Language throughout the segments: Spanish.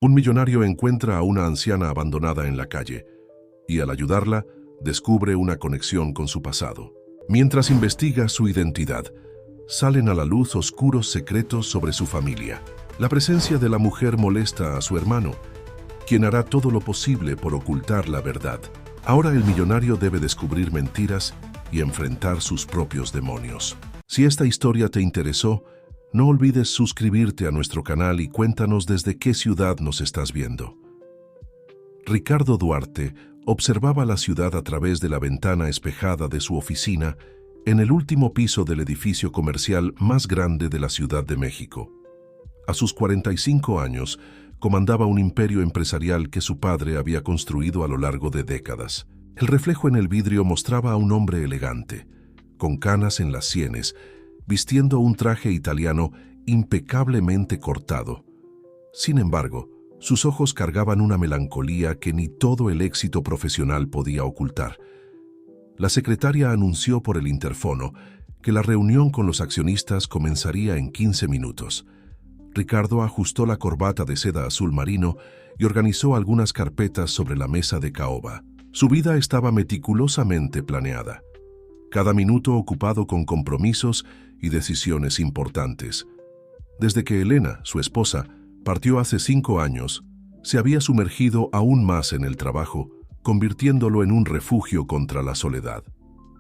Un millonario encuentra a una anciana abandonada en la calle y al ayudarla, descubre una conexión con su pasado. Mientras investiga su identidad, salen a la luz oscuros secretos sobre su familia. La presencia de la mujer molesta a su hermano, quien hará todo lo posible por ocultar la verdad. Ahora el millonario debe descubrir mentiras y enfrentar sus propios demonios. Si esta historia te interesó, no olvides suscribirte a nuestro canal y cuéntanos desde qué ciudad nos estás viendo. Ricardo Duarte observaba la ciudad a través de la ventana espejada de su oficina en el último piso del edificio comercial más grande de la Ciudad de México. A sus 45 años, comandaba un imperio empresarial que su padre había construido a lo largo de décadas. El reflejo en el vidrio mostraba a un hombre elegante, con canas en las sienes, vistiendo un traje italiano impecablemente cortado. Sin embargo, sus ojos cargaban una melancolía que ni todo el éxito profesional podía ocultar. La secretaria anunció por el interfono que la reunión con los accionistas comenzaría en 15 minutos. Ricardo ajustó la corbata de seda azul marino y organizó algunas carpetas sobre la mesa de caoba. Su vida estaba meticulosamente planeada, cada minuto ocupado con compromisos y decisiones importantes. Desde que Elena, su esposa, partió hace 5 años, se había sumergido aún más en el trabajo, convirtiéndolo en un refugio contra la soledad.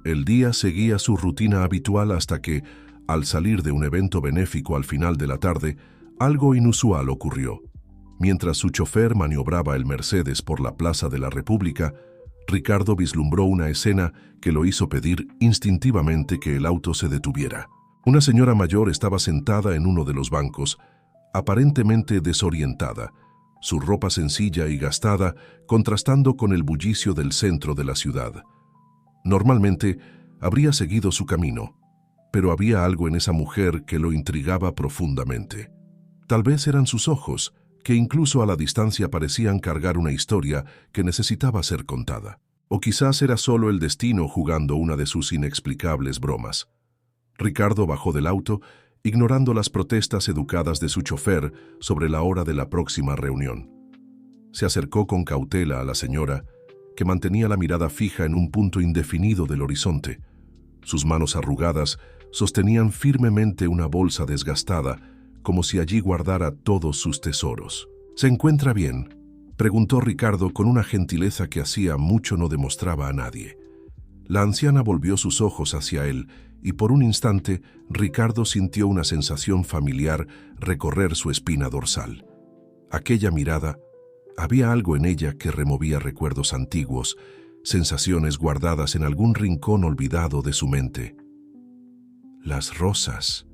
El día seguía su rutina habitual hasta que, al salir de un evento benéfico al final de la tarde, algo inusual ocurrió. Mientras su chofer maniobraba el Mercedes por la Plaza de la República, Ricardo vislumbró una escena que lo hizo pedir instintivamente que el auto se detuviera. Una señora mayor estaba sentada en uno de los bancos, aparentemente desorientada, su ropa sencilla y gastada contrastando con el bullicio del centro de la ciudad. Normalmente habría seguido su camino, pero había algo en esa mujer que lo intrigaba profundamente. Tal vez eran sus ojos, que incluso a la distancia parecían cargar una historia que necesitaba ser contada. O quizás era solo el destino jugando una de sus inexplicables bromas. Ricardo bajó del auto, ignorando las protestas educadas de su chofer sobre la hora de la próxima reunión. Se acercó con cautela a la señora, que mantenía la mirada fija en un punto indefinido del horizonte. Sus manos arrugadas sostenían firmemente una bolsa desgastada, como si allí guardara todos sus tesoros. ¿Se encuentra bien?, preguntó Ricardo con una gentileza que hacía mucho no demostraba a nadie. La anciana volvió sus ojos hacia él y por un instante Ricardo sintió una sensación familiar recorrer su espina dorsal. Aquella mirada, había algo en ella que removía recuerdos antiguos, sensaciones guardadas en algún rincón olvidado de su mente. Las rosas.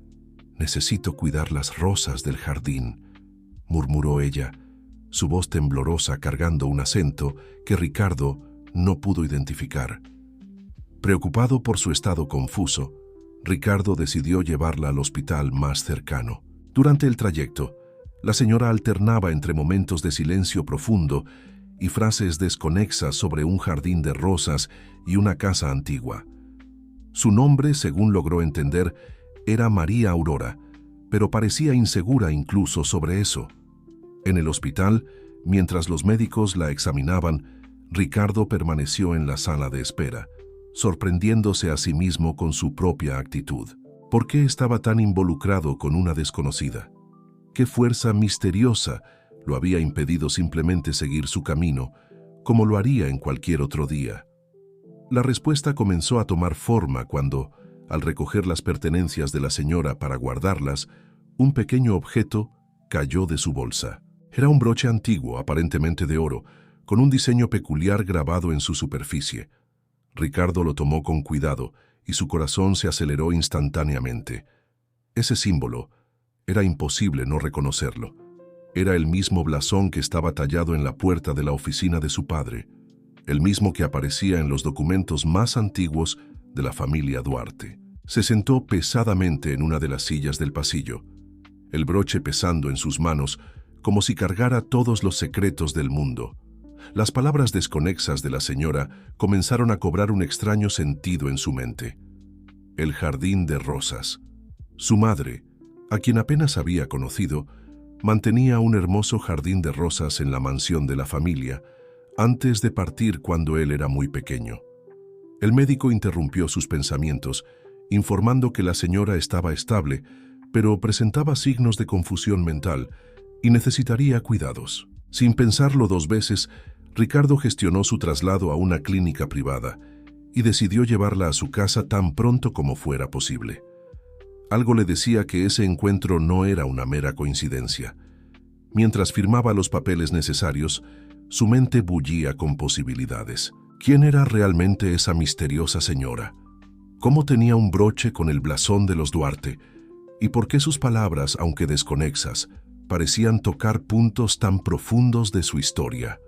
Necesito cuidar las rosas del jardín, murmuró ella, su voz temblorosa cargando un acento que Ricardo no pudo identificar. Preocupado por su estado confuso, Ricardo decidió llevarla al hospital más cercano. Durante el trayecto, la señora alternaba entre momentos de silencio profundo y frases desconexas sobre un jardín de rosas y una casa antigua. Su nombre, según logró entender, era María Aurora, pero parecía insegura incluso sobre eso. En el hospital, mientras los médicos la examinaban, Ricardo permaneció en la sala de espera, sorprendiéndose a sí mismo con su propia actitud. ¿Por qué estaba tan involucrado con una desconocida? ¿Qué fuerza misteriosa lo había impedido simplemente seguir su camino, como lo haría en cualquier otro día? La respuesta comenzó a tomar forma cuando, al recoger las pertenencias de la señora para guardarlas, un pequeño objeto cayó de su bolsa. Era un broche antiguo, aparentemente de oro, con un diseño peculiar grabado en su superficie. Ricardo lo tomó con cuidado y su corazón se aceleró instantáneamente. Ese símbolo, era imposible no reconocerlo. Era el mismo blasón que estaba tallado en la puerta de la oficina de su padre, el mismo que aparecía en los documentos más antiguos de la familia Duarte. Se sentó pesadamente en una de las sillas del pasillo, el broche pesando en sus manos como si cargara todos los secretos del mundo. Las palabras desconexas de la señora comenzaron a cobrar un extraño sentido en su mente. El jardín de rosas. Su madre, a quien apenas había conocido, mantenía un hermoso jardín de rosas en la mansión de la familia, antes de partir cuando él era muy pequeño. El médico interrumpió sus pensamientos, informando que la señora estaba estable, pero presentaba signos de confusión mental y necesitaría cuidados. Sin pensarlo dos veces, Ricardo gestionó su traslado a una clínica privada y decidió llevarla a su casa tan pronto como fuera posible. Algo le decía que ese encuentro no era una mera coincidencia. Mientras firmaba los papeles necesarios, su mente bullía con posibilidades. ¿Quién era realmente esa misteriosa señora? ¿Cómo tenía un broche con el blasón de los Duarte? ¿Y por qué sus palabras, aunque desconexas, parecían tocar puntos tan profundos de su historia?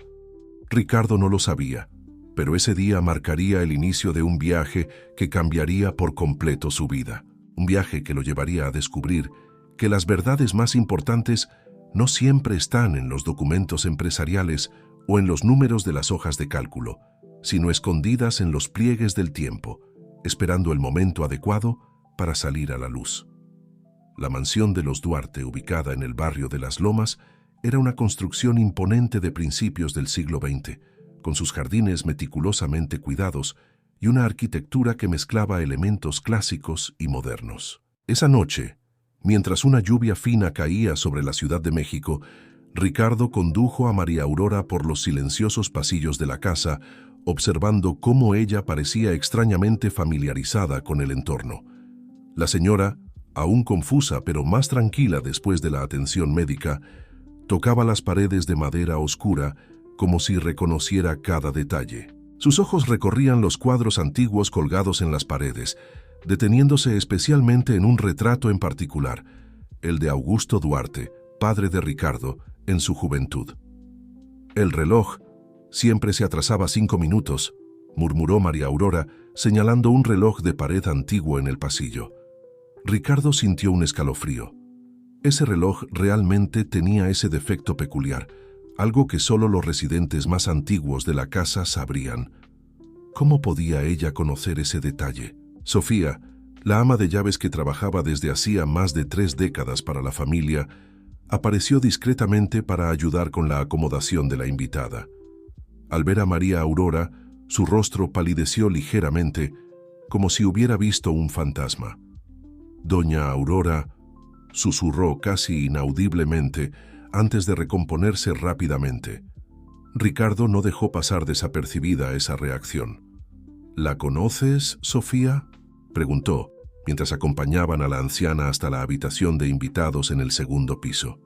Ricardo no lo sabía, pero ese día marcaría el inicio de un viaje que cambiaría por completo su vida. Un viaje que lo llevaría a descubrir que las verdades más importantes no siempre están en los documentos empresariales o en los números de las hojas de cálculo, sino escondidas en los pliegues del tiempo, esperando el momento adecuado para salir a la luz. La mansión de los Duarte, ubicada en el barrio de Las Lomas, era una construcción imponente de principios del siglo XX, con sus jardines meticulosamente cuidados y una arquitectura que mezclaba elementos clásicos y modernos. Esa noche, mientras una lluvia fina caía sobre la Ciudad de México, Ricardo condujo a María Aurora por los silenciosos pasillos de la casa, observando cómo ella parecía extrañamente familiarizada con el entorno. La señora, aún confusa pero más tranquila después de la atención médica, tocaba las paredes de madera oscura como si reconociera cada detalle. Sus ojos recorrían los cuadros antiguos colgados en las paredes, deteniéndose especialmente en un retrato en particular, el de Augusto Duarte, padre de Ricardo, en su juventud. El reloj siempre se atrasaba 5 minutos, murmuró María Aurora, señalando un reloj de pared antiguo en el pasillo. Ricardo sintió un escalofrío. Ese reloj realmente tenía ese defecto peculiar, algo que solo los residentes más antiguos de la casa sabrían. ¿Cómo podía ella conocer ese detalle? Sofía, la ama de llaves que trabajaba desde hacía más de 3 décadas para la familia, apareció discretamente para ayudar con la acomodación de la invitada. Al ver a María Aurora, su rostro palideció ligeramente, como si hubiera visto un fantasma. Doña Aurora, susurró casi inaudiblemente antes de recomponerse rápidamente. Ricardo no dejó pasar desapercibida esa reacción. ¿La conoces, Sofía?, preguntó, mientras acompañaban a la anciana hasta la habitación de invitados en el segundo piso.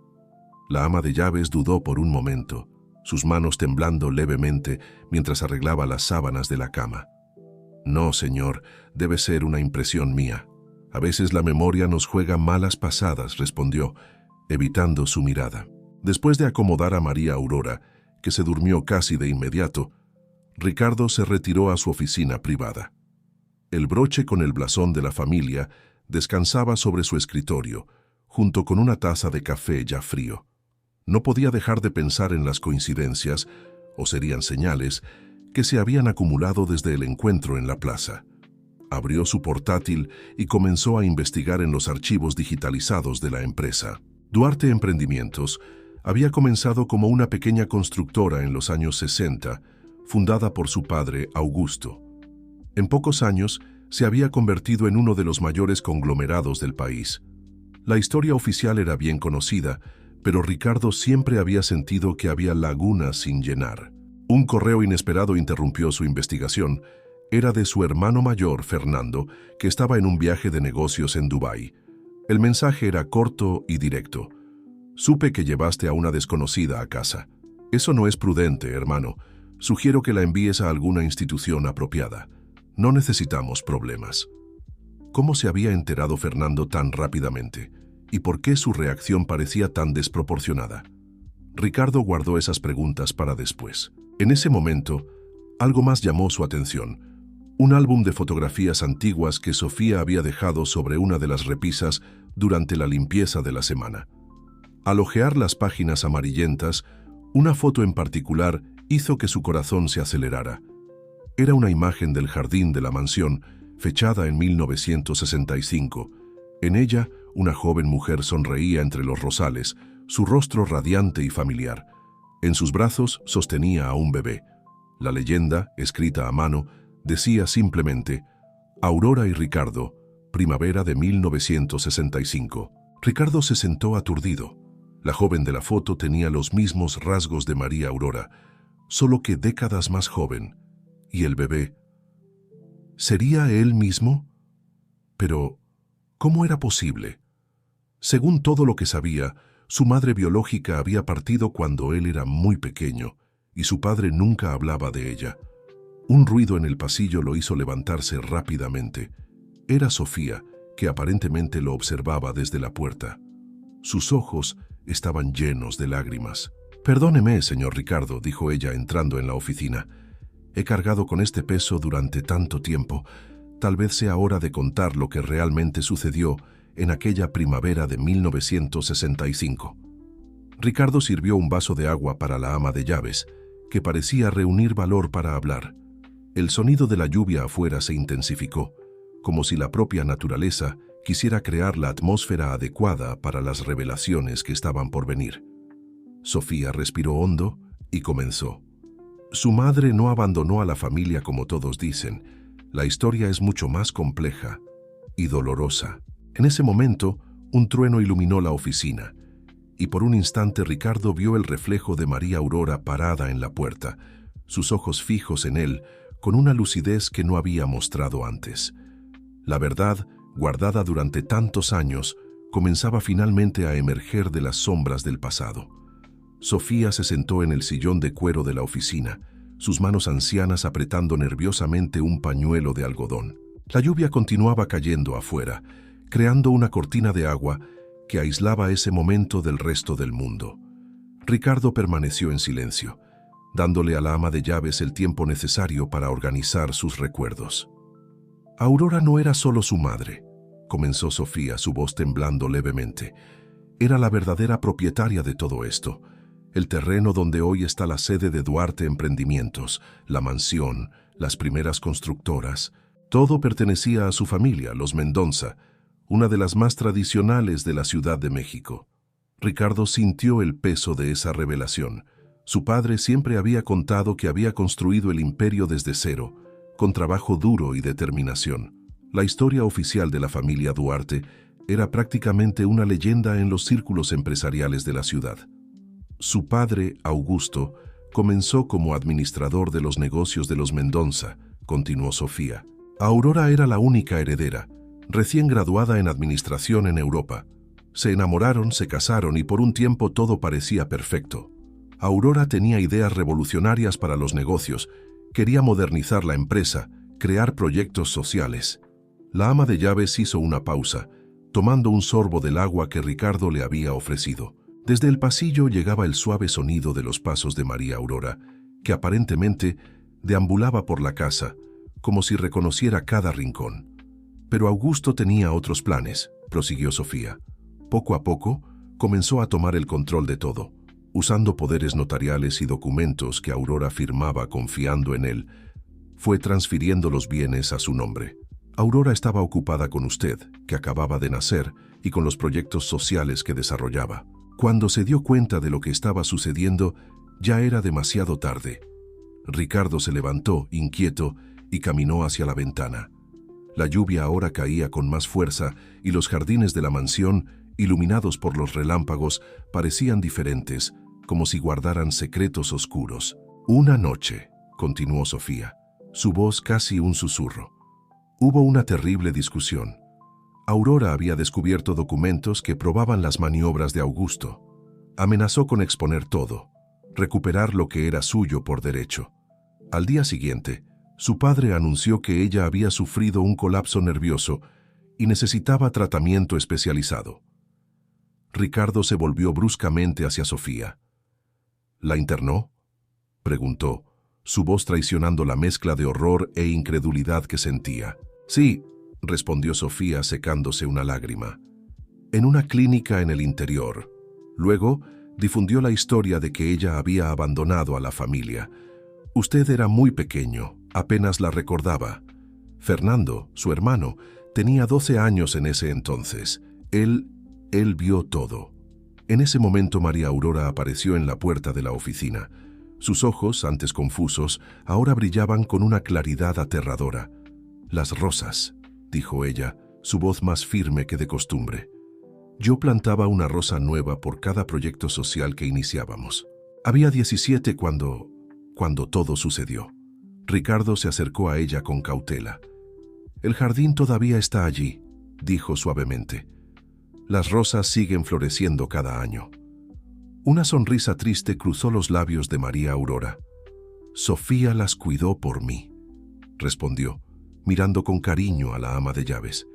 La ama de llaves dudó por un momento, sus manos temblando levemente mientras arreglaba las sábanas de la cama. No, señor, debe ser una impresión mía. A veces la memoria nos juega malas pasadas, respondió, evitando su mirada. Después de acomodar a María Aurora, que se durmió casi de inmediato, Ricardo se retiró a su oficina privada. El broche con el blasón de la familia descansaba sobre su escritorio, junto con una taza de café ya frío. No podía dejar de pensar en las coincidencias, o serían señales, que se habían acumulado desde el encuentro en la plaza. Abrió su portátil y comenzó a investigar en los archivos digitalizados de la empresa. Duarte Emprendimientos había comenzado como una pequeña constructora en los años 60, fundada por su padre, Augusto. En pocos años se había convertido en uno de los mayores conglomerados del país. La historia oficial era bien conocida, pero Ricardo siempre había sentido que había lagunas sin llenar. Un correo inesperado interrumpió su investigación. Era de su hermano mayor, Fernando, que estaba en un viaje de negocios en Dubái. El mensaje era corto y directo. Supe que llevaste a una desconocida a casa. Eso no es prudente, hermano. Sugiero que la envíes a alguna institución apropiada. No necesitamos problemas. ¿Cómo se había enterado Fernando tan rápidamente? ¿Y por qué su reacción parecía tan desproporcionada? Ricardo guardó esas preguntas para después. En ese momento, algo más llamó su atención. Un álbum de fotografías antiguas que Sofía había dejado sobre una de las repisas durante la limpieza de la semana. Al hojear las páginas amarillentas, una foto en particular hizo que su corazón se acelerara. Era una imagen del jardín de la mansión, fechada en 1965. En ella, una joven mujer sonreía entre los rosales, su rostro radiante y familiar. En sus brazos sostenía a un bebé. La leyenda, escrita a mano, decía simplemente: Aurora y Ricardo, primavera de 1965. Ricardo se sentó aturdido. La joven de la foto tenía los mismos rasgos de María Aurora, solo que décadas más joven. ¿Y el bebé? ¿Sería él mismo? Pero, ¿cómo era posible? Según todo lo que sabía, su madre biológica había partido cuando él era muy pequeño, y su padre nunca hablaba de ella. Un ruido en el pasillo lo hizo levantarse rápidamente. Era Sofía, que aparentemente lo observaba desde la puerta. Sus ojos estaban llenos de lágrimas. «Perdóneme, señor Ricardo», dijo ella entrando en la oficina. «He cargado con este peso durante tanto tiempo. Tal vez sea hora de contar lo que realmente sucedió en aquella primavera de 1965. Ricardo sirvió un vaso de agua para la ama de llaves, que parecía reunir valor para hablar. El sonido de la lluvia afuera se intensificó, como si la propia naturaleza quisiera crear la atmósfera adecuada para las revelaciones que estaban por venir. Sofía respiró hondo y comenzó. Su madre no abandonó a la familia como todos dicen. La historia es mucho más compleja y dolorosa. En ese momento, un trueno iluminó la oficina, y por un instante Ricardo vio el reflejo de María Aurora parada en la puerta, sus ojos fijos en él, con una lucidez que no había mostrado antes. La verdad, guardada durante tantos años, comenzaba finalmente a emerger de las sombras del pasado. Sofía se sentó en el sillón de cuero de la oficina, sus manos ancianas apretando nerviosamente un pañuelo de algodón. La lluvia continuaba cayendo afuera, creando una cortina de agua que aislaba ese momento del resto del mundo. Ricardo permaneció en silencio, dándole a la ama de llaves el tiempo necesario para organizar sus recuerdos. Aurora no era solo su madre, comenzó Sofía, su voz temblando levemente. Era la verdadera propietaria de todo esto. El terreno donde hoy está la sede de Duarte Emprendimientos, la mansión, las primeras constructoras. Todo pertenecía a su familia, los Mendoza, una de las más tradicionales de la Ciudad de México. Ricardo sintió el peso de esa revelación. Su padre siempre había contado que había construido el imperio desde cero, con trabajo duro y determinación. La historia oficial de la familia Duarte era prácticamente una leyenda en los círculos empresariales de la ciudad. Su padre, Augusto, comenzó como administrador de los negocios de los Mendoza, continuó Sofía. Aurora era la única heredera, recién graduada en administración en Europa. Se enamoraron, se casaron y por un tiempo todo parecía perfecto. Aurora tenía ideas revolucionarias para los negocios, quería modernizar la empresa, crear proyectos sociales. La ama de llaves hizo una pausa, tomando un sorbo del agua que Ricardo le había ofrecido. Desde el pasillo llegaba el suave sonido de los pasos de María Aurora, que aparentemente deambulaba por la casa, como si reconociera cada rincón. Pero Augusto tenía otros planes, prosiguió Sofía. Poco a poco, comenzó a tomar el control de todo. Usando poderes notariales y documentos que Aurora firmaba confiando en él, fue transfiriendo los bienes a su nombre. Aurora estaba ocupada con usted, que acababa de nacer, y con los proyectos sociales que desarrollaba. Cuando se dio cuenta de lo que estaba sucediendo, ya era demasiado tarde. Ricardo se levantó, inquieto, y caminó hacia la ventana. La lluvia ahora caía con más fuerza y los jardines de la mansión, iluminados por los relámpagos, parecían diferentes, como si guardaran secretos oscuros. Una noche, continuó Sofía, su voz casi un susurro. Hubo una terrible discusión. Aurora había descubierto documentos que probaban las maniobras de Augusto. Amenazó con exponer todo, recuperar lo que era suyo por derecho. Al día siguiente, su padre anunció que ella había sufrido un colapso nervioso y necesitaba tratamiento especializado. Ricardo se volvió bruscamente hacia Sofía. ¿La internó?, preguntó, su voz traicionando la mezcla de horror e incredulidad que sentía. Sí, respondió Sofía secándose una lágrima. En una clínica en el interior. Luego, difundió la historia de que ella había abandonado a la familia. Usted era muy pequeño, apenas la recordaba. Fernando, su hermano, tenía 12 años en ese entonces. Él vio todo. En ese momento María Aurora apareció en la puerta de la oficina. Sus ojos, antes confusos, ahora brillaban con una claridad aterradora. «Las rosas», dijo ella, su voz más firme que de costumbre. Yo plantaba una rosa nueva por cada proyecto social que iniciábamos. Había 17 cuando todo sucedió. Ricardo se acercó a ella con cautela. «El jardín todavía está allí», dijo suavemente. «Las rosas siguen floreciendo cada año». Una sonrisa triste cruzó los labios de María Aurora. «Sofía las cuidó por mí», respondió, mirando con cariño a la ama de llaves.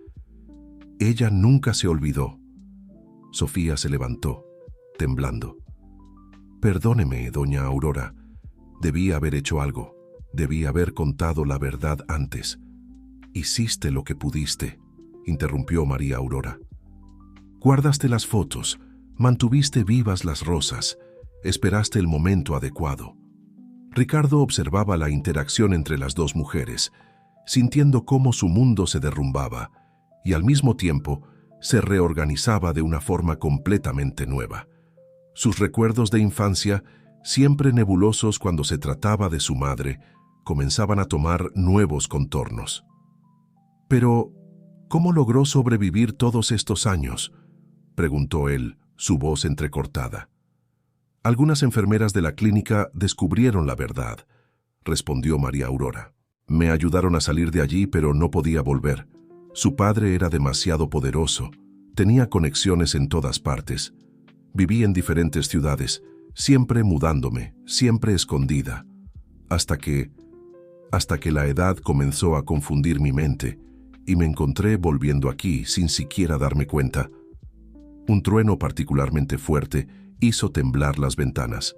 «Ella nunca se olvidó». Sofía se levantó, temblando. «Perdóneme, doña Aurora. Debí haber hecho algo. Debí haber contado la verdad antes». «Hiciste lo que pudiste», interrumpió María Aurora. «Guardaste las fotos, mantuviste vivas las rosas, esperaste el momento adecuado». Ricardo observaba la interacción entre las dos mujeres, sintiendo cómo su mundo se derrumbaba y al mismo tiempo se reorganizaba de una forma completamente nueva. Sus recuerdos de infancia, siempre nebulosos cuando se trataba de su madre, comenzaban a tomar nuevos contornos. «Pero, ¿cómo logró sobrevivir todos estos años?», preguntó él, su voz entrecortada. «Algunas enfermeras de la clínica descubrieron la verdad», respondió María Aurora. «Me ayudaron a salir de allí, pero no podía volver. Su padre era demasiado poderoso, tenía conexiones en todas partes. Viví en diferentes ciudades, siempre mudándome, siempre escondida, hasta que la edad comenzó a confundir mi mente y me encontré volviendo aquí sin siquiera darme cuenta». Un trueno particularmente fuerte hizo temblar las ventanas.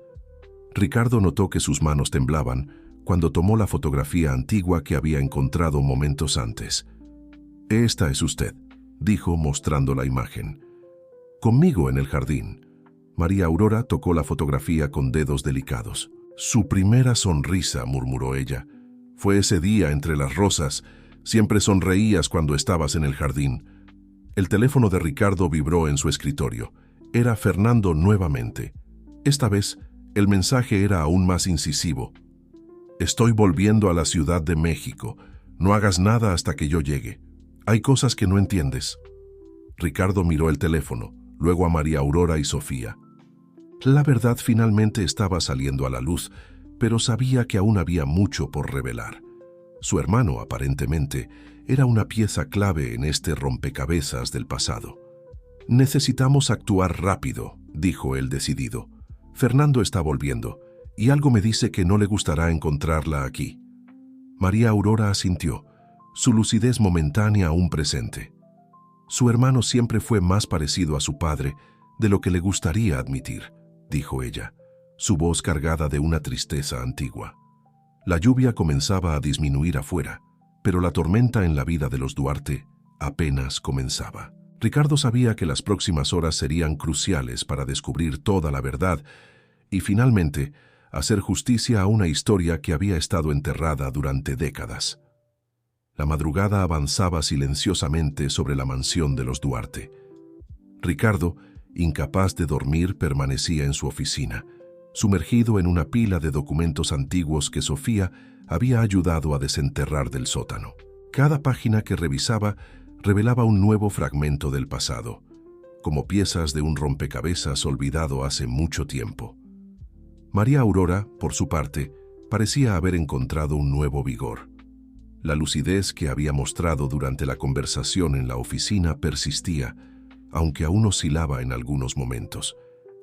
Ricardo notó que sus manos temblaban cuando tomó la fotografía antigua que había encontrado momentos antes. «Esta es usted», dijo mostrando la imagen. «Conmigo en el jardín». María Aurora tocó la fotografía con dedos delicados. «Su primera sonrisa», murmuró ella. «Fue ese día entre las rosas. Siempre sonreías cuando estabas en el jardín». El teléfono de Ricardo vibró en su escritorio. Era Fernando nuevamente. Esta vez, el mensaje era aún más incisivo. «Estoy volviendo a la Ciudad de México. No hagas nada hasta que yo llegue. Hay cosas que no entiendes». Ricardo miró el teléfono, luego a María Aurora y Sofía. La verdad finalmente estaba saliendo a la luz, pero sabía que aún había mucho por revelar. Su hermano, aparentemente, era una pieza clave en este rompecabezas del pasado. «Necesitamos actuar rápido», dijo él decidido. «Fernando está volviendo, y algo me dice que no le gustará encontrarla aquí». María Aurora asintió, su lucidez momentánea aún presente. «Su hermano siempre fue más parecido a su padre de lo que le gustaría admitir», dijo ella, su voz cargada de una tristeza antigua. La lluvia comenzaba a disminuir afuera, pero la tormenta en la vida de los Duarte apenas comenzaba. Ricardo sabía que las próximas horas serían cruciales para descubrir toda la verdad y, finalmente, hacer justicia a una historia que había estado enterrada durante décadas. La madrugada avanzaba silenciosamente sobre la mansión de los Duarte. Ricardo, incapaz de dormir, permanecía en su oficina, sumergido en una pila de documentos antiguos que Sofía había ayudado a desenterrar del sótano. Cada página que revisaba revelaba un nuevo fragmento del pasado, como piezas de un rompecabezas olvidado hace mucho tiempo. María Aurora, por su parte, parecía haber encontrado un nuevo vigor. La lucidez que había mostrado durante la conversación en la oficina persistía, aunque aún oscilaba en algunos momentos.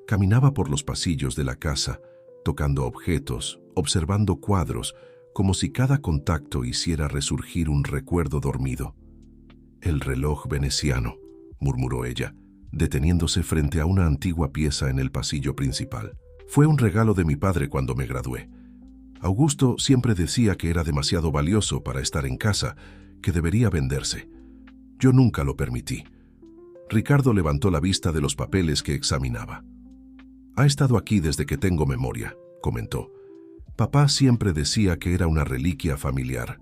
Caminaba por los pasillos de la casa, tocando objetos, observando cuadros, como si cada contacto hiciera resurgir un recuerdo dormido. «El reloj veneciano», murmuró ella, deteniéndose frente a una antigua pieza en el pasillo principal. «Fue un regalo de mi padre cuando me gradué. Augusto siempre decía que era demasiado valioso para estar en casa, que debería venderse. Yo nunca lo permití». Ricardo levantó la vista de los papeles que examinaba. «Ha estado aquí desde que tengo memoria», comentó. «Papá siempre decía que era una reliquia familiar».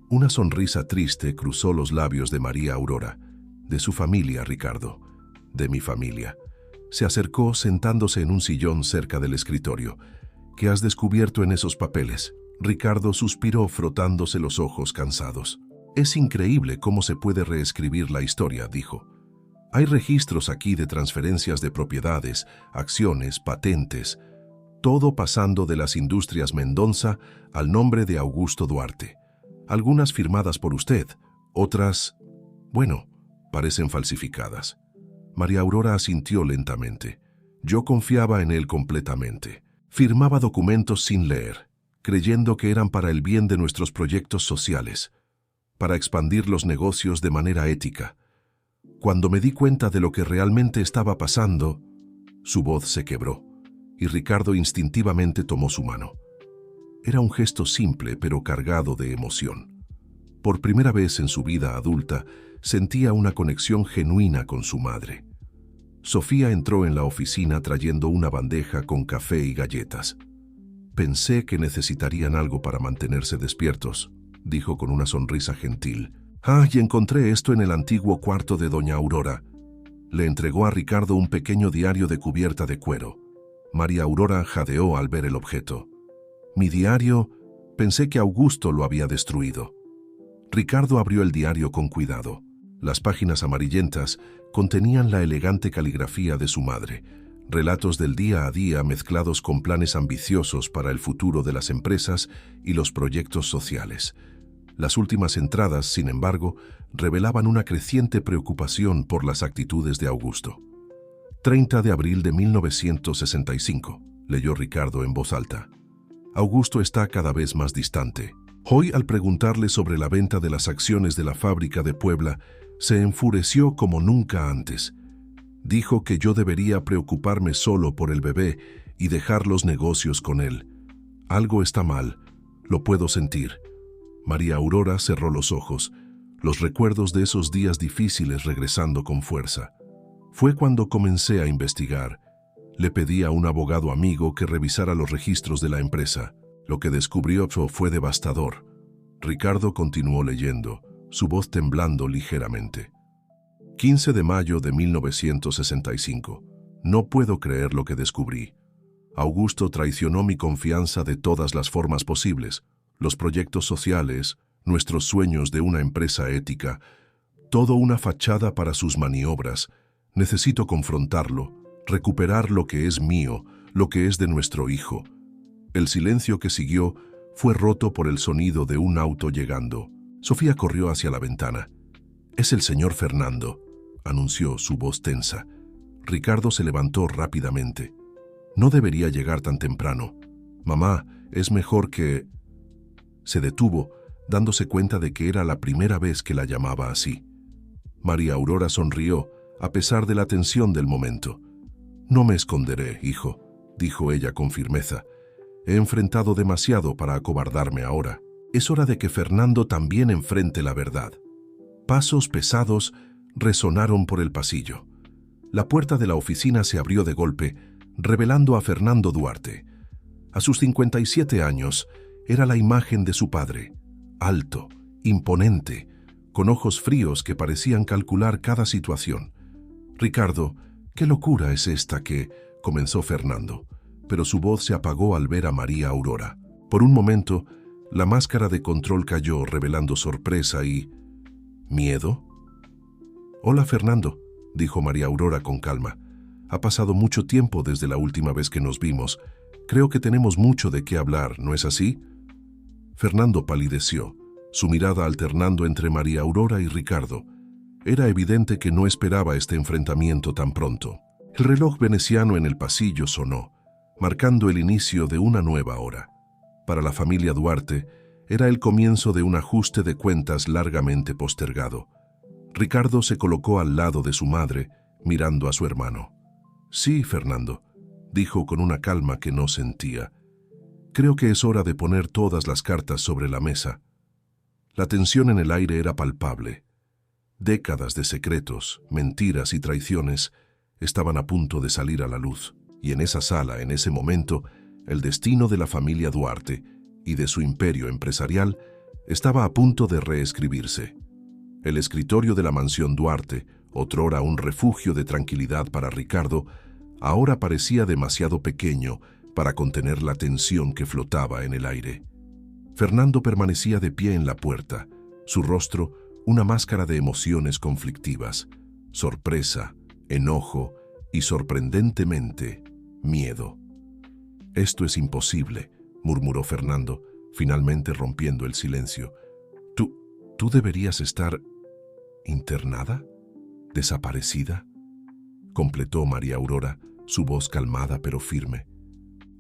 Una sonrisa triste cruzó los labios de María Aurora. «De su familia, Ricardo. De mi familia. Se acercó sentándose en un sillón cerca del escritorio. ¿Qué has descubierto en esos papeles? Ricardo suspiró frotándose los ojos cansados. Es increíble cómo se puede reescribir la historia, dijo. Hay registros aquí de transferencias de propiedades, acciones, patentes, todo pasando de las Industrias Mendonça al nombre de Augusto Duarte. Algunas firmadas por usted, otras, bueno, parecen falsificadas. María Aurora asintió lentamente. Yo confiaba en él completamente. Firmaba documentos sin leer, creyendo que eran para el bien de nuestros proyectos sociales, para expandir los negocios de manera ética. Cuando me di cuenta de lo que realmente estaba pasando, su voz se quebró, y Ricardo instintivamente tomó su mano. Era un gesto simple, pero cargado de emoción. Por primera vez en su vida adulta, sentía una conexión genuina con su madre. Sofía entró en la oficina trayendo una bandeja con café y galletas. Pensé que necesitarían algo para mantenerse despiertos, dijo con una sonrisa gentil. Y encontré esto en el antiguo cuarto de doña Aurora. Le entregó a Ricardo un pequeño diario de cubierta de cuero. María Aurora jadeó al ver el objeto. Mi diario, pensé que Augusto lo había destruido. Ricardo abrió el diario con cuidado. Las páginas amarillentas contenían la elegante caligrafía de su madre, relatos del día a día mezclados con planes ambiciosos para el futuro de las empresas y los proyectos sociales. Las últimas entradas, sin embargo, revelaban una creciente preocupación por las actitudes de Augusto. 30 de abril de 1965, leyó Ricardo en voz alta. Augusto está cada vez más distante. Hoy, al preguntarle sobre la venta de las acciones de la fábrica de Puebla, se enfureció como nunca antes. Dijo que yo debería preocuparme solo por el bebé y dejar los negocios con él. Algo está mal, lo puedo sentir. María Aurora cerró los ojos, los recuerdos de esos días difíciles regresando con fuerza. Fue cuando comencé a investigar. Le pedí a un abogado amigo que revisara los registros de la empresa. Lo que descubrió fue devastador. Ricardo continuó leyendo, su voz temblando ligeramente. 15 de mayo de 1965. No puedo creer lo que descubrí. Augusto traicionó mi confianza de todas las formas posibles. Los proyectos sociales, nuestros sueños de una empresa ética, todo una fachada para sus maniobras. Necesito confrontarlo, recuperar lo que es mío, lo que es de nuestro hijo. El silencio que siguió fue roto por el sonido de un auto llegando. Sofía corrió hacia la ventana. «Es el señor Fernando», anunció su voz tensa. Ricardo se levantó rápidamente. «No debería llegar tan temprano. Mamá, es mejor que...» Se detuvo, dándose cuenta de que era la primera vez que la llamaba así. María Aurora sonrió, a pesar de la tensión del momento. «No me esconderé, hijo», dijo ella con firmeza. «He enfrentado demasiado para acobardarme ahora. Es hora de que Fernando también enfrente la verdad». Pasos pesados resonaron por el pasillo. La puerta de la oficina se abrió de golpe, revelando a Fernando Duarte. A sus 57 años, era la imagen de su padre, alto, imponente, con ojos fríos que parecían calcular cada situación. «Ricardo, ¿qué locura es esta que...?» comenzó Fernando, pero su voz se apagó al ver a María Aurora. Por un momento, la máscara de control cayó, revelando sorpresa y... ¿miedo? «Hola, Fernando», dijo María Aurora con calma. «Ha pasado mucho tiempo desde la última vez que nos vimos. Creo que tenemos mucho de qué hablar, ¿no es así?» Fernando palideció, su mirada alternando entre María Aurora y Ricardo. Era evidente que no esperaba este enfrentamiento tan pronto. El reloj veneciano en el pasillo sonó, marcando el inicio de una nueva hora. Para la familia Duarte, era el comienzo de un ajuste de cuentas largamente postergado. Ricardo se colocó al lado de su madre, mirando a su hermano. «Sí, Fernando», dijo con una calma que no sentía. «Creo que es hora de poner todas las cartas sobre la mesa». La tensión en el aire era palpable. Décadas de secretos, mentiras y traiciones estaban a punto de salir a la luz, y en esa sala, en ese momento, el destino de la familia Duarte y de su imperio empresarial estaba a punto de reescribirse. El escritorio de la mansión Duarte, otrora un refugio de tranquilidad para Ricardo, ahora parecía demasiado pequeño para contener la tensión que flotaba en el aire. Fernando permanecía de pie en la puerta, su rostro una máscara de emociones conflictivas, sorpresa, enojo y, sorprendentemente, miedo. «Esto es imposible», murmuró Fernando, finalmente rompiendo el silencio. ¿Tú deberías estar internada? ¿Desaparecida?», completó María Aurora, su voz calmada pero firme.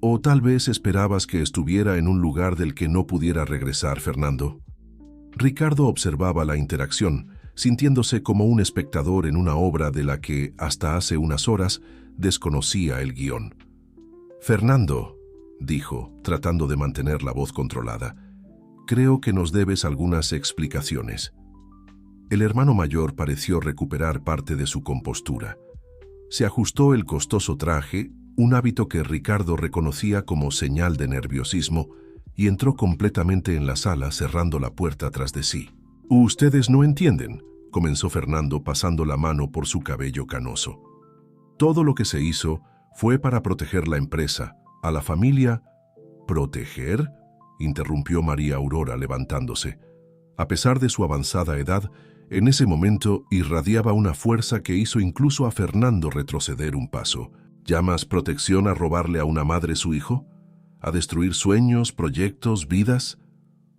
«O tal vez esperabas que estuviera en un lugar del que no pudiera regresar, Fernando». Ricardo observaba la interacción, sintiéndose como un espectador en una obra de la que, hasta hace unas horas, desconocía el guión. «Fernando», dijo, tratando de mantener la voz controlada, «creo que nos debes algunas explicaciones». El hermano mayor pareció recuperar parte de su compostura. Se ajustó el costoso traje, un hábito que Ricardo reconocía como señal de nerviosismo, y entró completamente en la sala, cerrando la puerta tras de sí. «Ustedes no entienden», comenzó Fernando pasando la mano por su cabello canoso. «Todo lo que se hizo fue para proteger la empresa, a la familia». «¿Proteger?», interrumpió María Aurora levantándose. A pesar de su avanzada edad, en ese momento irradiaba una fuerza que hizo incluso a Fernando retroceder un paso. «¿Llamas protección a robarle a una madre su hijo? ¿A destruir sueños, proyectos, vidas?».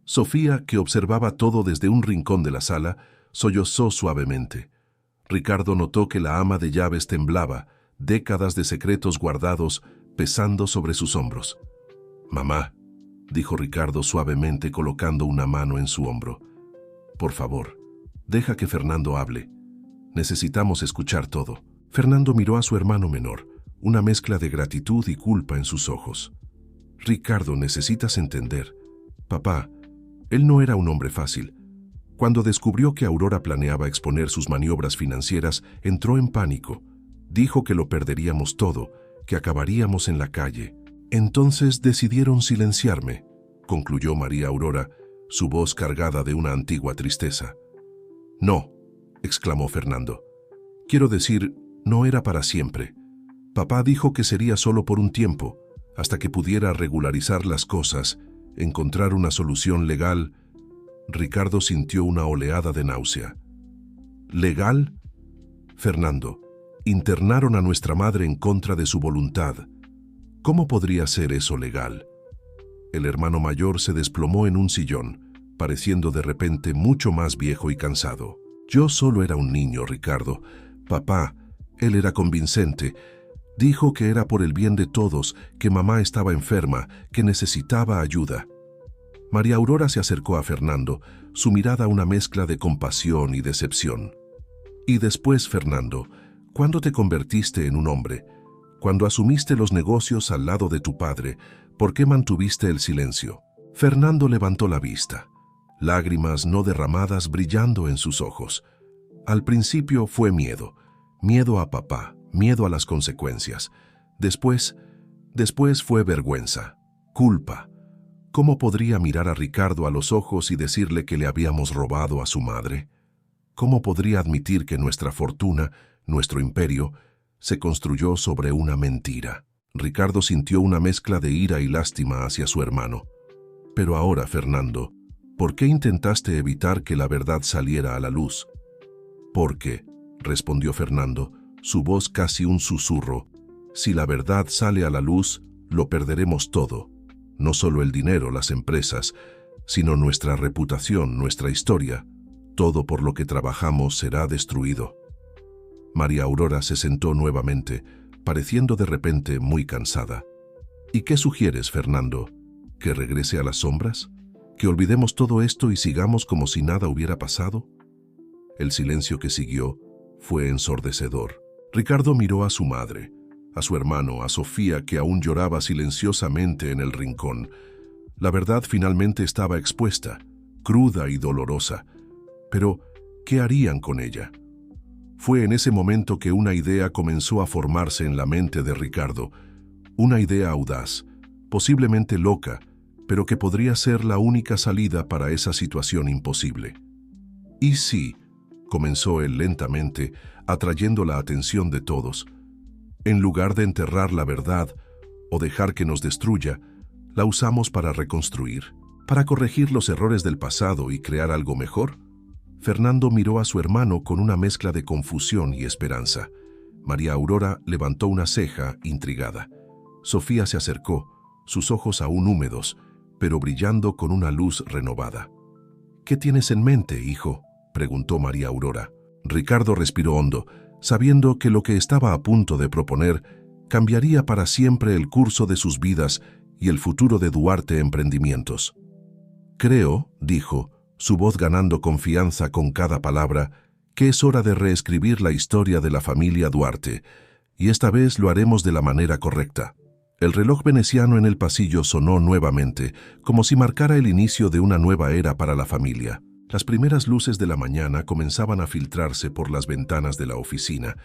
Sofía, que observaba todo desde un rincón de la sala, sollozó suavemente. Ricardo notó que la ama de llaves temblaba, décadas de secretos guardados pesando sobre sus hombros. «Mamá», dijo Ricardo suavemente colocando una mano en su hombro, «por favor, deja que Fernando hable. Necesitamos escuchar todo». Fernando miró a su hermano menor, una mezcla de gratitud y culpa en sus ojos. «Ricardo, necesitas entender. Papá, él no era un hombre fácil. Cuando descubrió que Aurora planeaba exponer sus maniobras financieras, entró en pánico. Dijo que lo perderíamos todo, que acabaríamos en la calle. Entonces decidieron silenciarme», concluyó María Aurora, su voz cargada de una antigua tristeza. «No», exclamó Fernando. «Quiero decir, no era para siempre. Papá dijo que sería solo por un tiempo, hasta que pudiera regularizar las cosas, encontrar una solución legal». Ricardo sintió una oleada de náusea. «¿Legal? Fernando, internaron a nuestra madre en contra de su voluntad. ¿Cómo podría ser eso legal?». El hermano mayor se desplomó en un sillón, pareciendo de repente mucho más viejo y cansado. «Yo solo era un niño, Ricardo. Papá, él era convincente. Dijo que era por el bien de todos, que mamá estaba enferma, que necesitaba ayuda». María Aurora se acercó a Fernando, su mirada una mezcla de compasión y decepción. «Y después, Fernando, ¿cuándo te convertiste en un hombre? Cuando asumiste los negocios al lado de tu padre, ¿por qué mantuviste el silencio?». Fernando levantó la vista, lágrimas no derramadas brillando en sus ojos. Al principio fue miedo, miedo a papá, miedo a las consecuencias. Después fue vergüenza, culpa. ¿Cómo podría mirar a Ricardo a los ojos y decirle que le habíamos robado a su madre? ¿Cómo podría admitir que nuestra fortuna, nuestro imperio, se construyó sobre una mentira? Ricardo sintió una mezcla de ira y lástima hacia su hermano. «Pero ahora, Fernando, ¿por qué intentaste evitar que la verdad saliera a la luz?». «Porque», respondió Fernando, su voz casi un susurro, «si la verdad sale a la luz, lo perderemos todo. No solo el dinero, las empresas, sino nuestra reputación, nuestra historia. Todo por lo que trabajamos será destruido». María Aurora se sentó nuevamente, pareciendo de repente muy cansada. «¿Y qué sugieres, Fernando? ¿Que regrese a las sombras? ¿Que olvidemos todo esto y sigamos como si nada hubiera pasado?». El silencio que siguió fue ensordecedor. Ricardo miró a su madre, a su hermano, a Sofía, que aún lloraba silenciosamente en el rincón. La verdad finalmente estaba expuesta, cruda y dolorosa. Pero, ¿qué harían con ella? Fue en ese momento que una idea comenzó a formarse en la mente de Ricardo. Una idea audaz, posiblemente loca, pero que podría ser la única salida para esa situación imposible. «¿Y si?», comenzó él lentamente, atrayendo la atención de todos. En lugar de enterrar la verdad o dejar que nos destruya, la usamos para reconstruir, para corregir los errores del pasado y crear algo mejor. Fernando miró a su hermano con una mezcla de confusión y esperanza. María Aurora levantó una ceja, intrigada. Sofía se acercó, sus ojos aún húmedos, pero brillando con una luz renovada. «¿Qué tienes en mente, hijo?», preguntó María Aurora. Ricardo respiró hondo, sabiendo que lo que estaba a punto de proponer cambiaría para siempre el curso de sus vidas y el futuro de Duarte Emprendimientos. «Creo», dijo, su voz ganando confianza con cada palabra, «que es hora de reescribir la historia de la familia Duarte, y esta vez lo haremos de la manera correcta». El reloj veneciano en el pasillo sonó nuevamente, como si marcara el inicio de una nueva era para la familia. Las primeras luces de la mañana comenzaban a filtrarse por las ventanas de la oficina,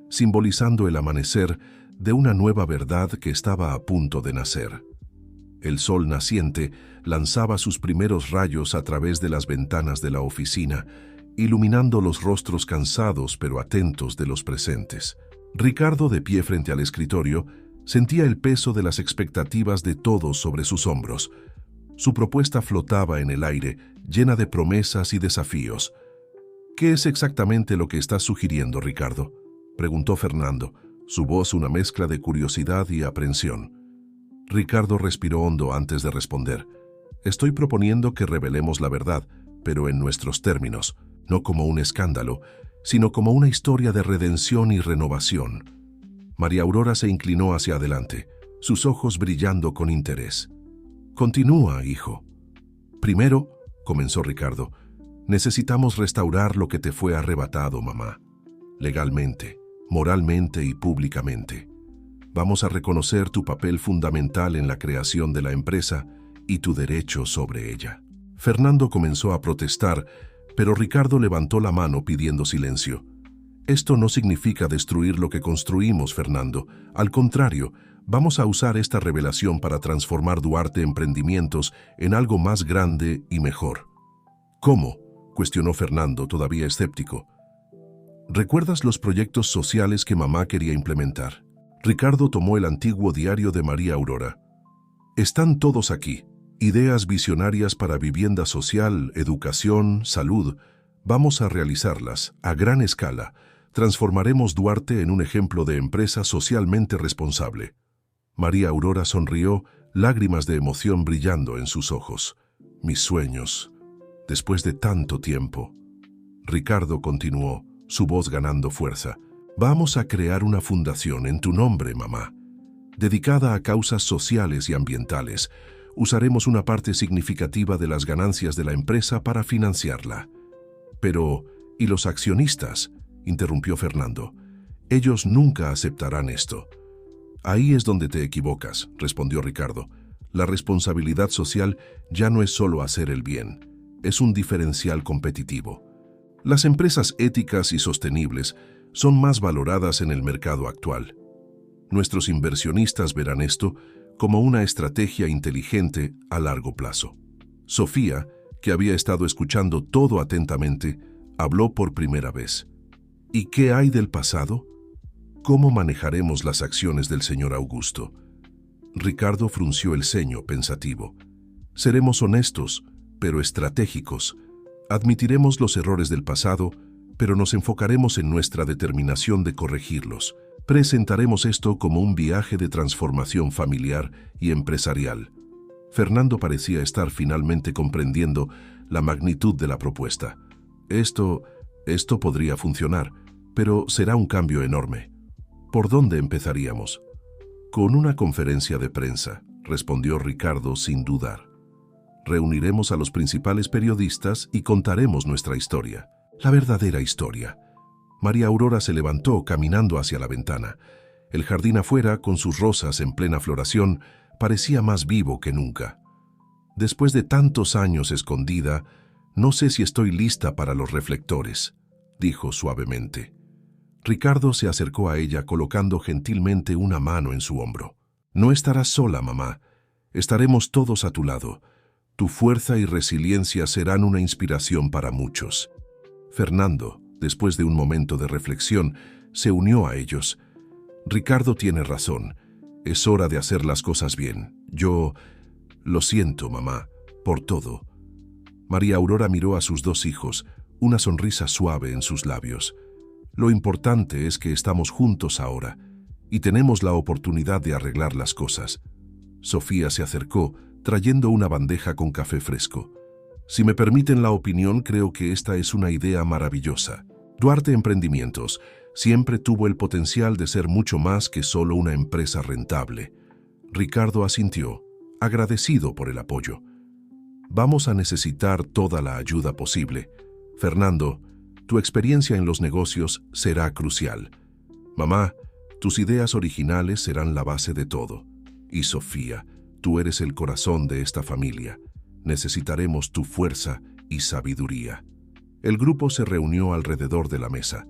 simbolizando el amanecer de una nueva verdad que estaba a punto de nacer. El sol naciente lanzaba sus primeros rayos a través de las ventanas de la oficina, iluminando los rostros cansados pero atentos de los presentes. Ricardo, de pie frente al escritorio, sentía el peso de las expectativas de todos sobre sus hombros. Su propuesta flotaba en el aire, llena de promesas y desafíos. «¿Qué es exactamente lo que estás sugiriendo, Ricardo?», preguntó Fernando, su voz una mezcla de curiosidad y aprensión. Ricardo respiró hondo antes de responder. «Estoy proponiendo que revelemos la verdad, pero en nuestros términos, no como un escándalo, sino como una historia de redención y renovación». María Aurora se inclinó hacia adelante, sus ojos brillando con interés. «Continúa, hijo». «Primero», comenzó Ricardo, «necesitamos restaurar lo que te fue arrebatado, mamá. Legalmente, moralmente y públicamente. Vamos a reconocer tu papel fundamental en la creación de la empresa y tu derecho sobre ella». Fernando comenzó a protestar, pero Ricardo levantó la mano pidiendo silencio. «Esto no significa destruir lo que construimos, Fernando. Al contrario, vamos a usar esta revelación para transformar Duarte Emprendimientos en algo más grande y mejor». «¿Cómo?», cuestionó Fernando, todavía escéptico. «¿Recuerdas los proyectos sociales que mamá quería implementar?». Ricardo tomó el antiguo diario de María Aurora. «Están todos aquí. Ideas visionarias para vivienda social, educación, salud. Vamos a realizarlas a gran escala. Transformaremos Duarte en un ejemplo de empresa socialmente responsable». María Aurora sonrió, lágrimas de emoción brillando en sus ojos. «Mis sueños, después de tanto tiempo». Ricardo continuó, su voz ganando fuerza. «Vamos a crear una fundación en tu nombre, mamá, dedicada a causas sociales y ambientales. Usaremos una parte significativa de las ganancias de la empresa para financiarla». «Pero, ¿y los accionistas?», interrumpió Fernando. «Ellos nunca aceptarán esto». «Ahí es donde te equivocas», respondió Ricardo. «La responsabilidad social ya no es solo hacer el bien, es un diferencial competitivo. Las empresas éticas y sostenibles son más valoradas en el mercado actual. Nuestros inversionistas verán esto como una estrategia inteligente a largo plazo». Sofía, que había estado escuchando todo atentamente, habló por primera vez. «¿Y qué hay del pasado? ¿Cómo manejaremos las acciones del señor Augusto?». Ricardo frunció el ceño, pensativo. «Seremos honestos, pero estratégicos. Admitiremos los errores del pasado, pero nos enfocaremos en nuestra determinación de corregirlos. Presentaremos esto como un viaje de transformación familiar y empresarial». Fernando parecía estar finalmente comprendiendo la magnitud de la propuesta. Esto podría funcionar, pero será un cambio enorme. ¿Por dónde empezaríamos?» «Con una conferencia de prensa», respondió Ricardo sin dudar. «Reuniremos a los principales periodistas y contaremos nuestra historia, la verdadera historia». María Aurora se levantó caminando hacia la ventana. El jardín afuera, con sus rosas en plena floración, parecía más vivo que nunca. «Después de tantos años escondida, no sé si estoy lista para los reflectores», dijo suavemente. Ricardo se acercó a ella colocando gentilmente una mano en su hombro. «No estarás sola, mamá. Estaremos todos a tu lado. Tu fuerza y resiliencia serán una inspiración para muchos». Fernando, después de un momento de reflexión, se unió a ellos. Ricardo tiene razón. Es hora de hacer las cosas bien. Yo lo siento, mamá, por todo. María Aurora miró a sus dos hijos, una sonrisa suave en sus labios. Lo importante es que estamos juntos ahora y tenemos la oportunidad de arreglar las cosas. Sofía se acercó, trayendo una bandeja con café fresco. Si me permiten la opinión, creo que esta es una idea maravillosa. Duarte Emprendimientos siempre tuvo el potencial de ser mucho más que solo una empresa rentable. Ricardo asintió, agradecido por el apoyo. Vamos a necesitar toda la ayuda posible. Fernando, tu experiencia en los negocios será crucial. Mamá, tus ideas originales serán la base de todo. Y Sofía, tú eres el corazón de esta familia. Necesitaremos tu fuerza y sabiduría. El grupo se reunió alrededor de la mesa,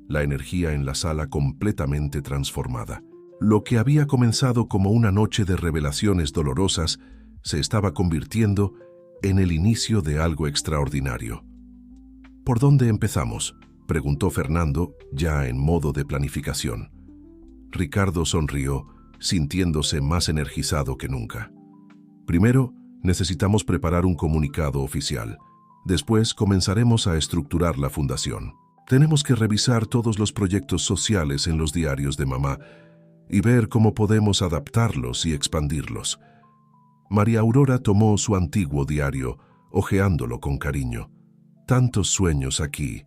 la energía en la sala completamente transformada. Lo que había comenzado como una noche de revelaciones dolorosas se estaba convirtiendo en el inicio de algo extraordinario. ¿Por dónde empezamos?, preguntó Fernando, ya en modo de planificación. Ricardo sonrió, sintiéndose más energizado que nunca. Primero, necesitamos preparar un comunicado oficial. Después comenzaremos a estructurar la fundación. Tenemos que revisar todos los proyectos sociales en los diarios de mamá y ver cómo podemos adaptarlos y expandirlos. María Aurora tomó su antiguo diario, hojeándolo con cariño. Tantos sueños aquí.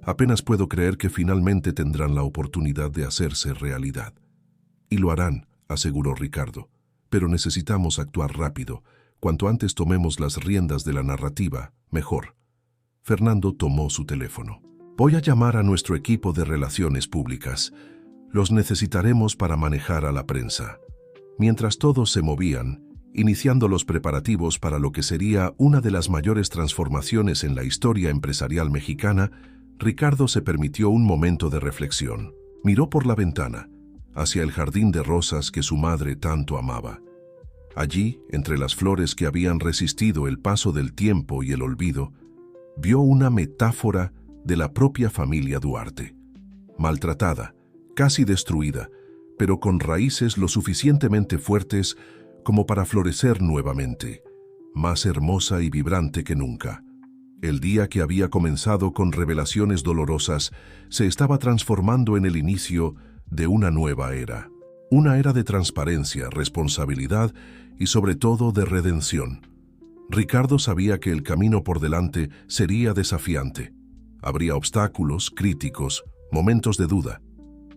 Apenas puedo creer que finalmente tendrán la oportunidad de hacerse realidad. Y lo harán, aseguró Ricardo. Pero necesitamos actuar rápido. Cuanto antes tomemos las riendas de la narrativa, mejor. Fernando tomó su teléfono. Voy a llamar a nuestro equipo de relaciones públicas. Los necesitaremos para manejar a la prensa. Mientras todos se movían, iniciando los preparativos para lo que sería una de las mayores transformaciones en la historia empresarial mexicana, Ricardo se permitió un momento de reflexión. Miró por la ventana, hacia el jardín de rosas que su madre tanto amaba. Allí, entre las flores que habían resistido el paso del tiempo y el olvido, vio una metáfora de la propia familia Duarte. Maltratada, casi destruida, pero con raíces lo suficientemente fuertes como para florecer nuevamente, más hermosa y vibrante que nunca. El día que había comenzado con revelaciones dolorosas se estaba transformando en el inicio de una nueva era. Una era de transparencia, responsabilidad y sobre todo de redención. Ricardo sabía que el camino por delante sería desafiante. Habría obstáculos, críticos, momentos de duda.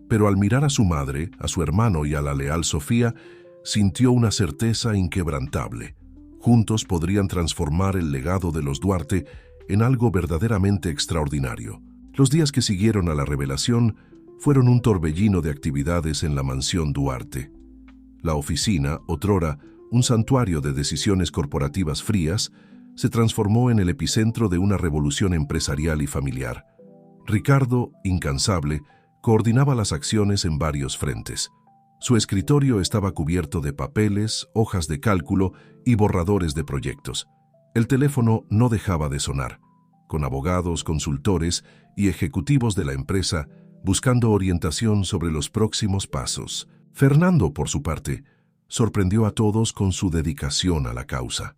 Pero al mirar a su madre, a su hermano y a la leal Sofía, sintió una certeza inquebrantable. Juntos podrían transformar el legado de los Duarte en algo verdaderamente extraordinario. Los días que siguieron a la revelación fueron un torbellino de actividades en la mansión Duarte. La oficina, otrora un santuario de decisiones corporativas frías, se transformó en el epicentro de una revolución empresarial y familiar. Ricardo, incansable, coordinaba las acciones en varios frentes. Su escritorio estaba cubierto de papeles, hojas de cálculo y borradores de proyectos. El teléfono no dejaba de sonar, con abogados, consultores y ejecutivos de la empresa buscando orientación sobre los próximos pasos. Fernando, por su parte, sorprendió a todos con su dedicación a la causa.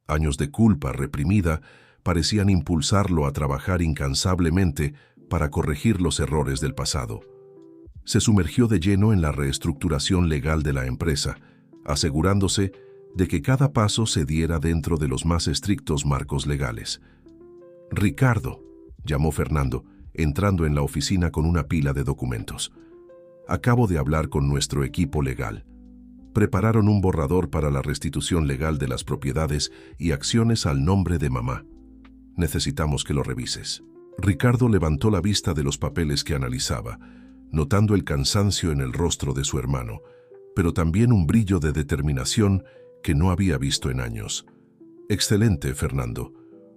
Años de culpa reprimida parecían impulsarlo a trabajar incansablemente para corregir los errores del pasado. Se sumergió de lleno en la reestructuración legal de la empresa, asegurándose de que cada paso se diera dentro de los más estrictos marcos legales. «Ricardo», llamó Fernando, entrando en la oficina con una pila de documentos. «Acabo de hablar con nuestro equipo legal. Prepararon un borrador para la restitución legal de las propiedades y acciones al nombre de mamá. Necesitamos que lo revises». Ricardo levantó la vista de los papeles que analizaba, notando el cansancio en el rostro de su hermano, pero también un brillo de determinación que no había visto en años. «Excelente, Fernando.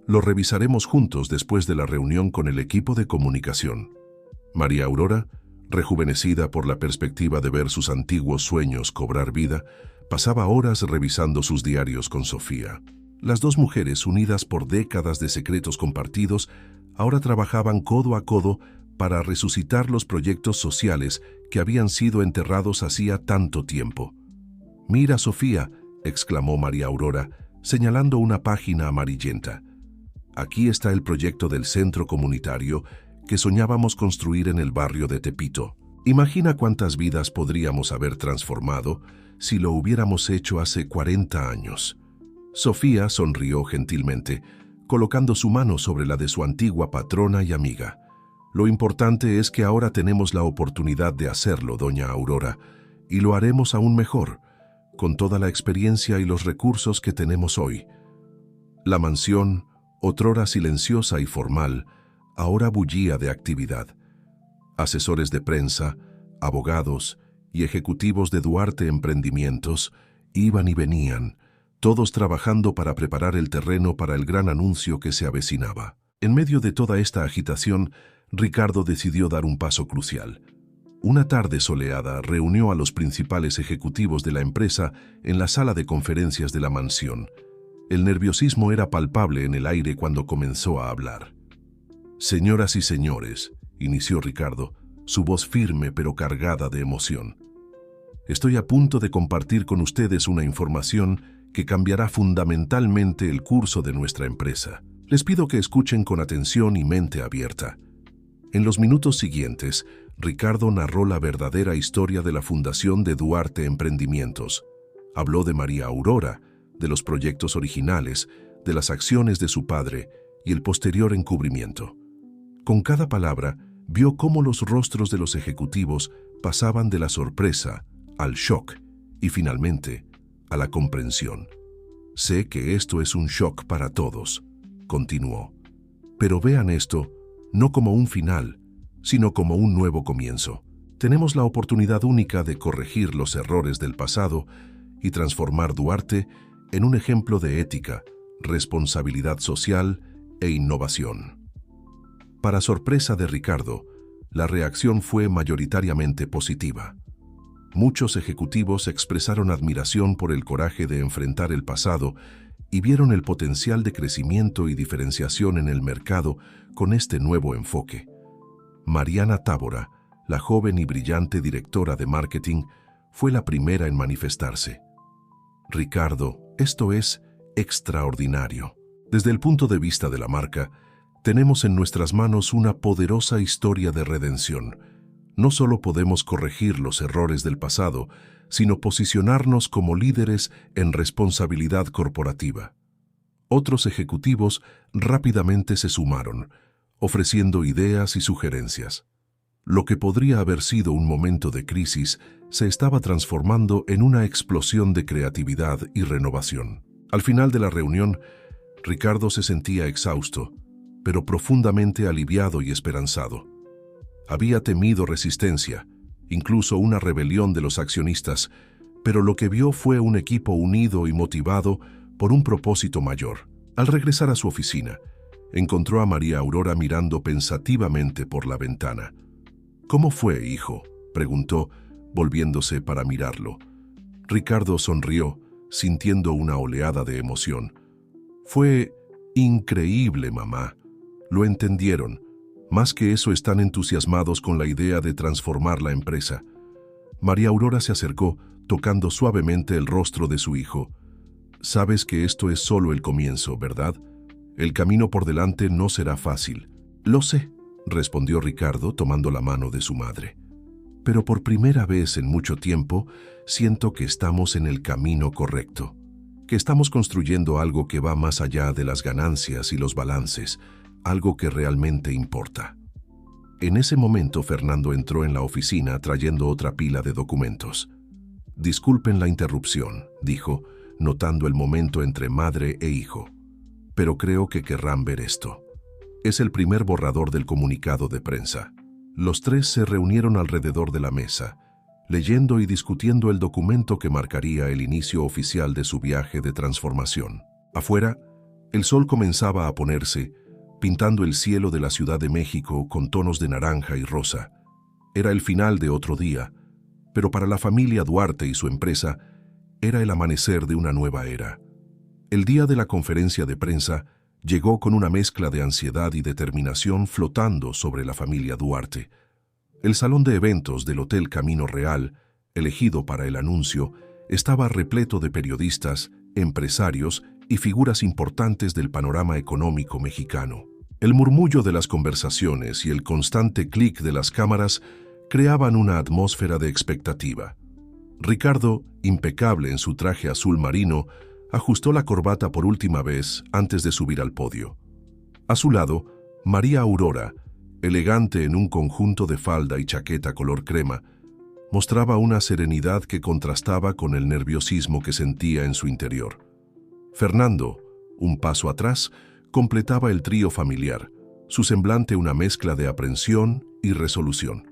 Lo revisaremos juntos después de la reunión con el equipo de comunicación». María Aurora, rejuvenecida por la perspectiva de ver sus antiguos sueños cobrar vida, pasaba horas revisando sus diarios con Sofía. Las dos mujeres, unidas por décadas de secretos compartidos, ahora trabajaban codo a codo para resucitar los proyectos sociales que habían sido enterrados hacía tanto tiempo. «Mira, Sofía», exclamó María Aurora, señalando una página amarillenta. «Aquí está el proyecto del centro comunitario que soñábamos construir en el barrio de Tepito. Imagina cuántas vidas podríamos haber transformado si lo hubiéramos hecho hace 40 años». Sofía sonrió gentilmente, colocando su mano sobre la de su antigua patrona y amiga. «Lo importante es que ahora tenemos la oportunidad de hacerlo, doña Aurora, y lo haremos aún mejor, con toda la experiencia y los recursos que tenemos hoy». La mansión, otrora silenciosa y formal, ahora bullía de actividad. Asesores de prensa, abogados y ejecutivos de Duarte Emprendimientos iban y venían, todos trabajando para preparar el terreno para el gran anuncio que se avecinaba. En medio de toda esta agitación, Ricardo decidió dar un paso crucial. Una tarde soleada reunió a los principales ejecutivos de la empresa en la sala de conferencias de la mansión. El nerviosismo era palpable en el aire cuando comenzó a hablar. «Señoras y señores», inició Ricardo, su voz firme pero cargada de emoción. «Estoy a punto de compartir con ustedes una información que cambiará fundamentalmente el curso de nuestra empresa. Les pido que escuchen con atención y mente abierta». En los minutos siguientes, Ricardo narró la verdadera historia de la fundación de Duarte Emprendimientos. Habló de María Aurora, de los proyectos originales, de las acciones de su padre y el posterior encubrimiento. Con cada palabra, vio cómo los rostros de los ejecutivos pasaban de la sorpresa al shock y finalmente a la comprensión. «Sé que esto es un shock para todos», continuó, «pero vean esto no como un final, sino como un nuevo comienzo. Tenemos la oportunidad única de corregir los errores del pasado y transformar Duarte en un ejemplo de ética, responsabilidad social e innovación». Para sorpresa de Ricardo, la reacción fue mayoritariamente positiva. Muchos ejecutivos expresaron admiración por el coraje de enfrentar el pasado y vieron el potencial de crecimiento y diferenciación en el mercado con este nuevo enfoque. Mariana Tábora, la joven y brillante directora de marketing, fue la primera en manifestarse. «Ricardo, esto es extraordinario. Desde el punto de vista de la marca, tenemos en nuestras manos una poderosa historia de redención. No solo podemos corregir los errores del pasado, sino posicionarnos como líderes en responsabilidad corporativa». Otros ejecutivos rápidamente se sumaron, ofreciendo ideas y sugerencias. Lo que podría haber sido un momento de crisis se estaba transformando en una explosión de creatividad y renovación. Al final de la reunión, Ricardo se sentía exhausto, pero profundamente aliviado y esperanzado. Había temido resistencia, incluso una rebelión de los accionistas, pero lo que vio fue un equipo unido y motivado por un propósito mayor. Al regresar a su oficina, encontró a María Aurora mirando pensativamente por la ventana. «¿Cómo fue, hijo?», preguntó, volviéndose para mirarlo. Ricardo sonrió, sintiendo una oleada de emoción. «Fue increíble, mamá. Lo entendieron. Más que eso, están entusiasmados con la idea de transformar la empresa». María Aurora se acercó, tocando suavemente el rostro de su hijo. «Sabes que esto es solo el comienzo, ¿verdad? El camino por delante no será fácil». «Lo sé», respondió Ricardo tomando la mano de su madre. «Pero por primera vez en mucho tiempo siento que estamos en el camino correcto, que estamos construyendo algo que va más allá de las ganancias y los balances, algo que realmente importa». En ese momento Fernando entró en la oficina trayendo otra pila de documentos. «Disculpen la interrupción», dijo, notando el momento entre madre e hijo, «pero creo que querrán ver esto». Es el primer borrador del comunicado de prensa. Los tres se reunieron alrededor de la mesa, leyendo y discutiendo el documento que marcaría el inicio oficial de su viaje de transformación. Afuera, el sol comenzaba a ponerse, pintando el cielo de la Ciudad de México con tonos de naranja y rosa. Era el final de otro día, pero para la familia Duarte y su empresa, era el amanecer de una nueva era. El día de la conferencia de prensa llegó con una mezcla de ansiedad y determinación flotando sobre la familia Duarte. El salón de eventos del Hotel Camino Real, elegido para el anuncio, estaba repleto de periodistas, empresarios y figuras importantes del panorama económico mexicano. El murmullo de las conversaciones y el constante clic de las cámaras creaban una atmósfera de expectativa. Ricardo, impecable en su traje azul marino, ajustó la corbata por última vez antes de subir al podio. A su lado, María Aurora, elegante en un conjunto de falda y chaqueta color crema, mostraba una serenidad que contrastaba con el nerviosismo que sentía en su interior. Fernando, un paso atrás, completaba el trío familiar, su semblante una mezcla de aprensión y resolución.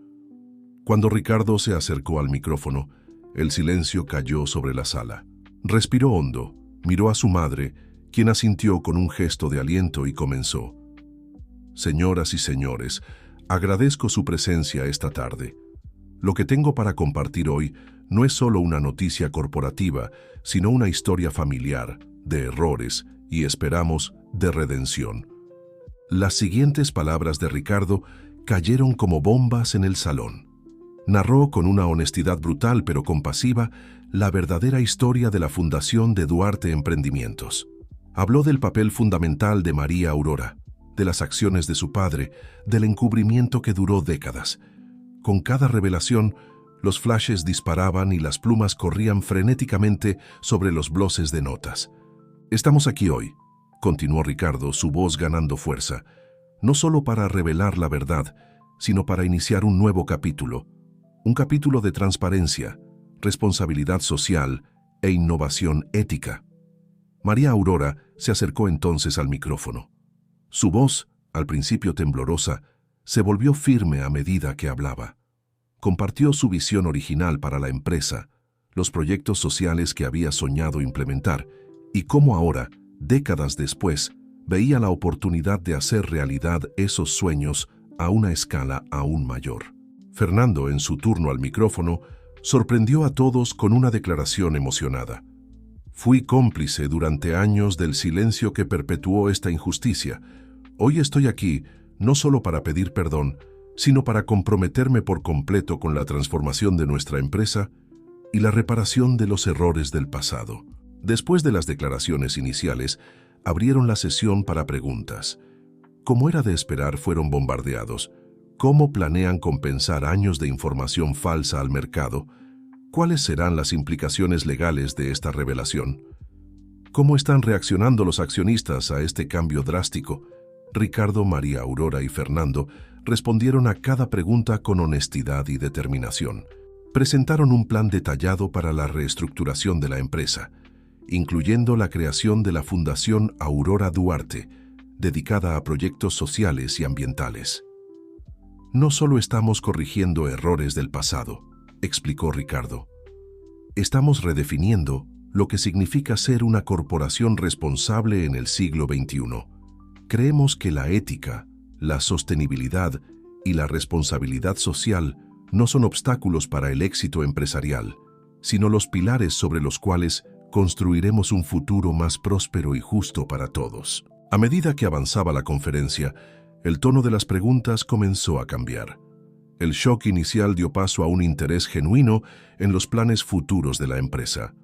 Cuando Ricardo se acercó al micrófono, el silencio cayó sobre la sala. Respiró hondo, miró a su madre, quien asintió con un gesto de aliento y comenzó. Señoras y señores, agradezco su presencia esta tarde. Lo que tengo para compartir hoy no es solo una noticia corporativa, sino una historia familiar, de errores y, esperamos, de redención. Las siguientes palabras de Ricardo cayeron como bombas en el salón. Narró con una honestidad brutal pero compasiva la verdadera historia de la fundación de Duarte Emprendimientos. Habló del papel fundamental de María Aurora, de las acciones de su padre, del encubrimiento que duró décadas. Con cada revelación, los flashes disparaban y las plumas corrían frenéticamente sobre los bloques de notas. Estamos aquí hoy, continuó Ricardo, su voz ganando fuerza, no solo para revelar la verdad, sino para iniciar un nuevo capítulo. Un capítulo de transparencia, responsabilidad social e innovación ética. María Aurora se acercó entonces al micrófono. Su voz, al principio temblorosa, se volvió firme a medida que hablaba. Compartió su visión original para la empresa, los proyectos sociales que había soñado implementar y cómo ahora, décadas después, veía la oportunidad de hacer realidad esos sueños a una escala aún mayor. Fernando, en su turno al micrófono, sorprendió a todos con una declaración emocionada. Fui cómplice durante años del silencio que perpetuó esta injusticia. Hoy estoy aquí no solo para pedir perdón, sino para comprometerme por completo con la transformación de nuestra empresa y la reparación de los errores del pasado. Después de las declaraciones iniciales, abrieron la sesión para preguntas. Como era de esperar, fueron bombardeados. ¿Cómo planean compensar años de información falsa al mercado? ¿Cuáles serán las implicaciones legales de esta revelación? ¿Cómo están reaccionando los accionistas a este cambio drástico? Ricardo, María Aurora y Fernando respondieron a cada pregunta con honestidad y determinación. Presentaron un plan detallado para la reestructuración de la empresa, incluyendo la creación de la Fundación Aurora Duarte, dedicada a proyectos sociales y ambientales. No solo estamos corrigiendo errores del pasado, explicó Ricardo. Estamos redefiniendo lo que significa ser una corporación responsable en el siglo XXI. Creemos que la ética, la sostenibilidad y la responsabilidad social no son obstáculos para el éxito empresarial, sino los pilares sobre los cuales construiremos un futuro más próspero y justo para todos. A medida que avanzaba la conferencia, el tono de las preguntas comenzó a cambiar. El shock inicial dio paso a un interés genuino en los planes futuros de la empresa.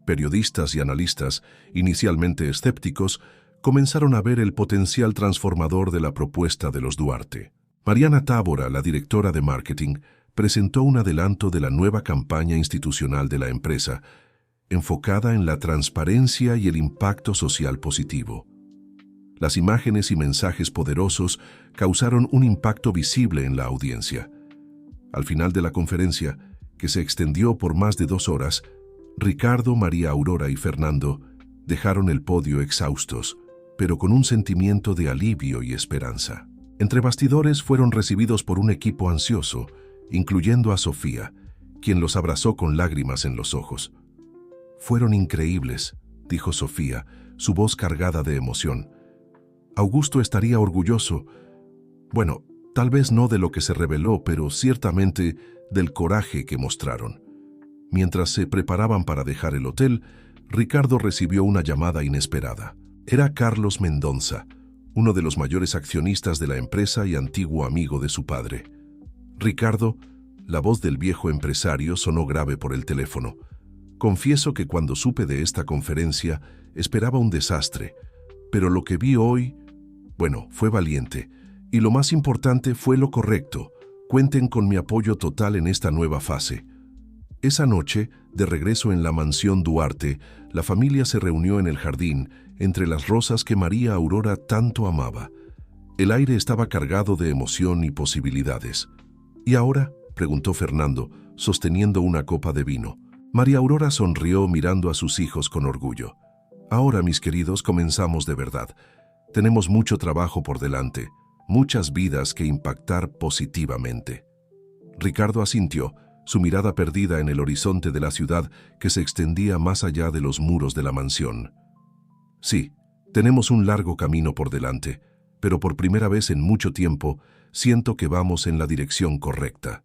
Periodistas y analistas, inicialmente escépticos, comenzaron a ver el potencial transformador de la propuesta de los Duarte. Mariana Tábora, la directora de marketing, presentó un adelanto de la nueva campaña institucional de la empresa, enfocada en la transparencia y el impacto social positivo. Las imágenes y mensajes poderosos causaron un impacto visible en la audiencia. Al final de la conferencia, que se extendió por más de 2 horas, Ricardo, María Aurora y Fernando dejaron el podio exhaustos, pero con un sentimiento de alivio y esperanza. Entre bastidores fueron recibidos por un equipo ansioso, incluyendo a Sofía, quien los abrazó con lágrimas en los ojos. «Fueron increíbles», dijo Sofía, su voz cargada de emoción. «Augusto estaría orgulloso. Bueno, tal vez no de lo que se reveló, pero ciertamente del coraje que mostraron». Mientras se preparaban para dejar el hotel, Ricardo recibió una llamada inesperada. Era Carlos Mendonza, uno de los mayores accionistas de la empresa y antiguo amigo de su padre. Ricardo, la voz del viejo empresario sonó grave por el teléfono. Confieso que cuando supe de esta conferencia esperaba un desastre, pero lo que vi hoy, bueno, fue valiente. Y lo más importante fue lo correcto. Cuenten con mi apoyo total en esta nueva fase. Esa noche, de regreso en la mansión Duarte, la familia se reunió en el jardín, entre las rosas que María Aurora tanto amaba. El aire estaba cargado de emoción y posibilidades. ¿Y ahora?, preguntó Fernando, sosteniendo una copa de vino. María Aurora sonrió mirando a sus hijos con orgullo. Ahora, mis queridos, comenzamos de verdad. Tenemos mucho trabajo por delante, muchas vidas que impactar positivamente. Ricardo asintió, su mirada perdida en el horizonte de la ciudad que se extendía más allá de los muros de la mansión. Sí, tenemos un largo camino por delante, pero por primera vez en mucho tiempo siento que vamos en la dirección correcta.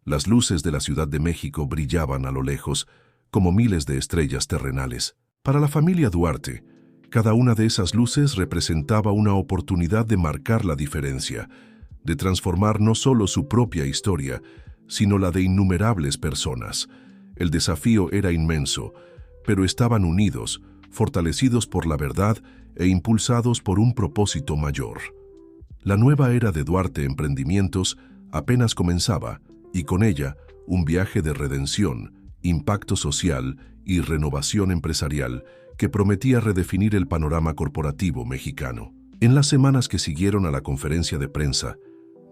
Las luces de la Ciudad de México brillaban a lo lejos, como miles de estrellas terrenales. Para la familia Duarte, cada una de esas luces representaba una oportunidad de marcar la diferencia, de transformar no solo su propia historia, sino la de innumerables personas. El desafío era inmenso, pero estaban unidos, fortalecidos por la verdad e impulsados por un propósito mayor. La nueva era de Duarte Emprendimientos apenas comenzaba, y con ella un viaje de redención, impacto social y renovación empresarial que prometía redefinir el panorama corporativo mexicano. En las semanas que siguieron a la conferencia de prensa,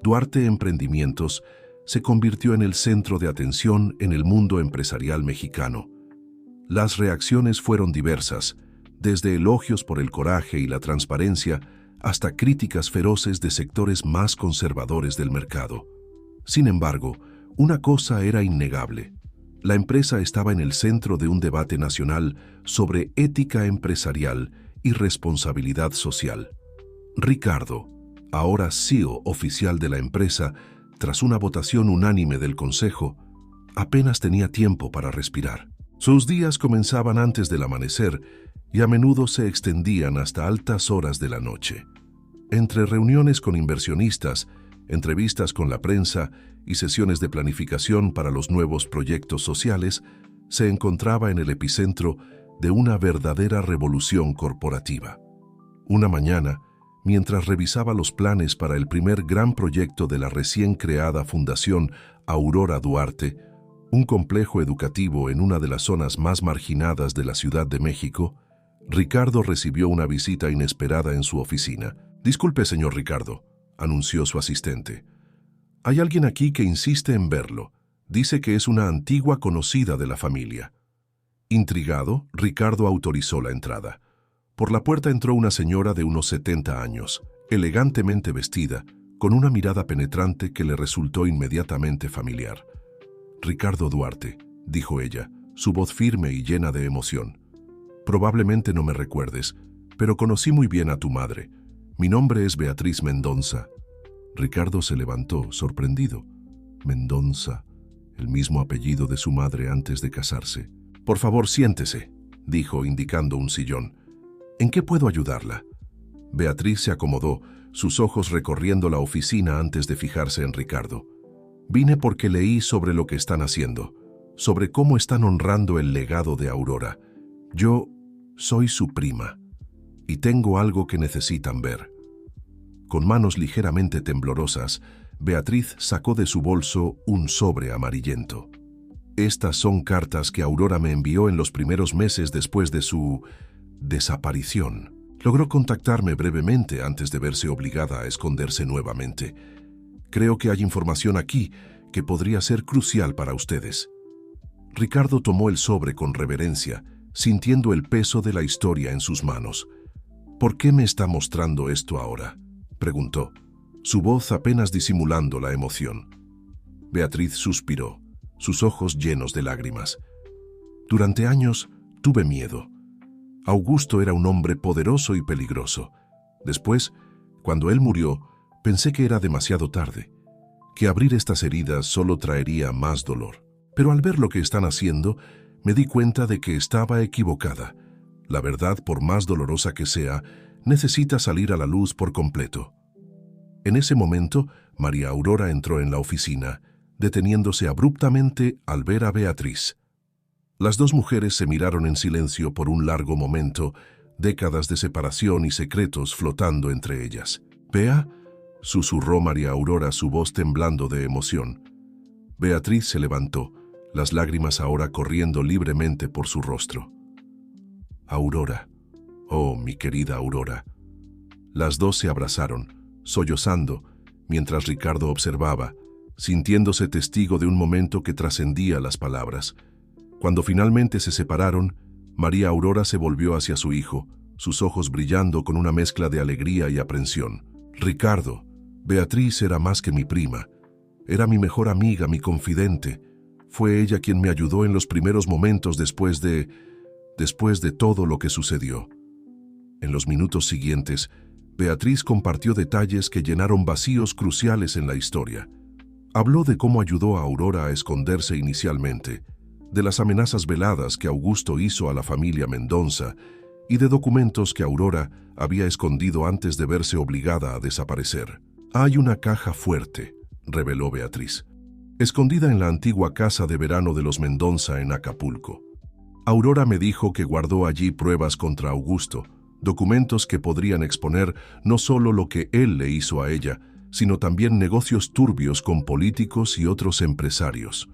Duarte Emprendimientos se convirtió en el centro de atención en el mundo empresarial mexicano. Las reacciones fueron diversas, desde elogios por el coraje y la transparencia hasta críticas feroces de sectores más conservadores del mercado. Sin embargo, una cosa era innegable. La empresa estaba en el centro de un debate nacional sobre ética empresarial y responsabilidad social. Ricardo, ahora CEO oficial de la empresa, tras una votación unánime del Consejo, apenas tenía tiempo para respirar. Sus días comenzaban antes del amanecer y a menudo se extendían hasta altas horas de la noche. Entre reuniones con inversionistas, entrevistas con la prensa y sesiones de planificación para los nuevos proyectos sociales, se encontraba en el epicentro de una verdadera revolución corporativa. Una mañana, mientras revisaba los planes para el primer gran proyecto de la recién creada Fundación Aurora Duarte, un complejo educativo en una de las zonas más marginadas de la Ciudad de México, Ricardo recibió una visita inesperada en su oficina. «Disculpe, señor Ricardo», anunció su asistente. «Hay alguien aquí que insiste en verlo. Dice que es una antigua conocida de la familia». Intrigado, Ricardo autorizó la entrada. Por la puerta entró una señora de unos 70 años, elegantemente vestida, con una mirada penetrante que le resultó inmediatamente familiar. «Ricardo Duarte», dijo ella, su voz firme y llena de emoción. «Probablemente no me recuerdes, pero conocí muy bien a tu madre. Mi nombre es Beatriz Mendonza». Ricardo se levantó, sorprendido. Mendonza, el mismo apellido de su madre antes de casarse. «Por favor, siéntese», dijo, indicando un sillón. «¿En qué puedo ayudarla?» Beatriz se acomodó, sus ojos recorriendo la oficina antes de fijarse en Ricardo. «Vine porque leí sobre lo que están haciendo, sobre cómo están honrando el legado de Aurora. Yo soy su prima, y tengo algo que necesitan ver». Con manos ligeramente temblorosas, Beatriz sacó de su bolso un sobre amarillento. «Estas son cartas que Aurora me envió en los primeros meses después de su desaparición. Logró contactarme brevemente antes de verse obligada a esconderse nuevamente. Creo que hay información aquí que podría ser crucial para ustedes». Ricardo tomó el sobre con reverencia, sintiendo el peso de la historia en sus manos. «¿Por qué me está mostrando esto ahora?», preguntó, su voz apenas disimulando la emoción. Beatriz suspiró, sus ojos llenos de lágrimas. «Durante años tuve miedo. Augusto era un hombre poderoso y peligroso. Después, cuando él murió, pensé que era demasiado tarde, que abrir estas heridas solo traería más dolor. Pero al ver lo que están haciendo, me di cuenta de que estaba equivocada. La verdad, por más dolorosa que sea, necesita salir a la luz por completo. En ese momento, María Aurora entró en la oficina, deteniéndose abruptamente al ver a Beatriz. Las dos mujeres se miraron en silencio por un largo momento, décadas de separación y secretos flotando entre ellas. «Bea», susurró María Aurora, su voz temblando de emoción. Beatriz se levantó, las lágrimas ahora corriendo libremente por su rostro. «Aurora, oh, mi querida Aurora». Las dos se abrazaron, sollozando, mientras Ricardo observaba, sintiéndose testigo de un momento que trascendía las palabras. Cuando finalmente se separaron, María Aurora se volvió hacia su hijo, sus ojos brillando con una mezcla de alegría y aprensión. «Ricardo, Beatriz era más que mi prima. Era mi mejor amiga, mi confidente. Fue ella quien me ayudó en los primeros momentos después de todo lo que sucedió». En los minutos siguientes, Beatriz compartió detalles que llenaron vacíos cruciales en la historia. Habló de cómo ayudó a Aurora a esconderse inicialmente, de las amenazas veladas que Augusto hizo a la familia Mendonça y de documentos que Aurora había escondido antes de verse obligada a desaparecer. «Hay una caja fuerte», reveló Beatriz, escondida en la antigua casa de verano de los Mendonça en Acapulco. Aurora me dijo que guardó allí pruebas contra Augusto, documentos que podrían exponer no solo lo que él le hizo a ella, sino también negocios turbios con políticos y otros empresarios.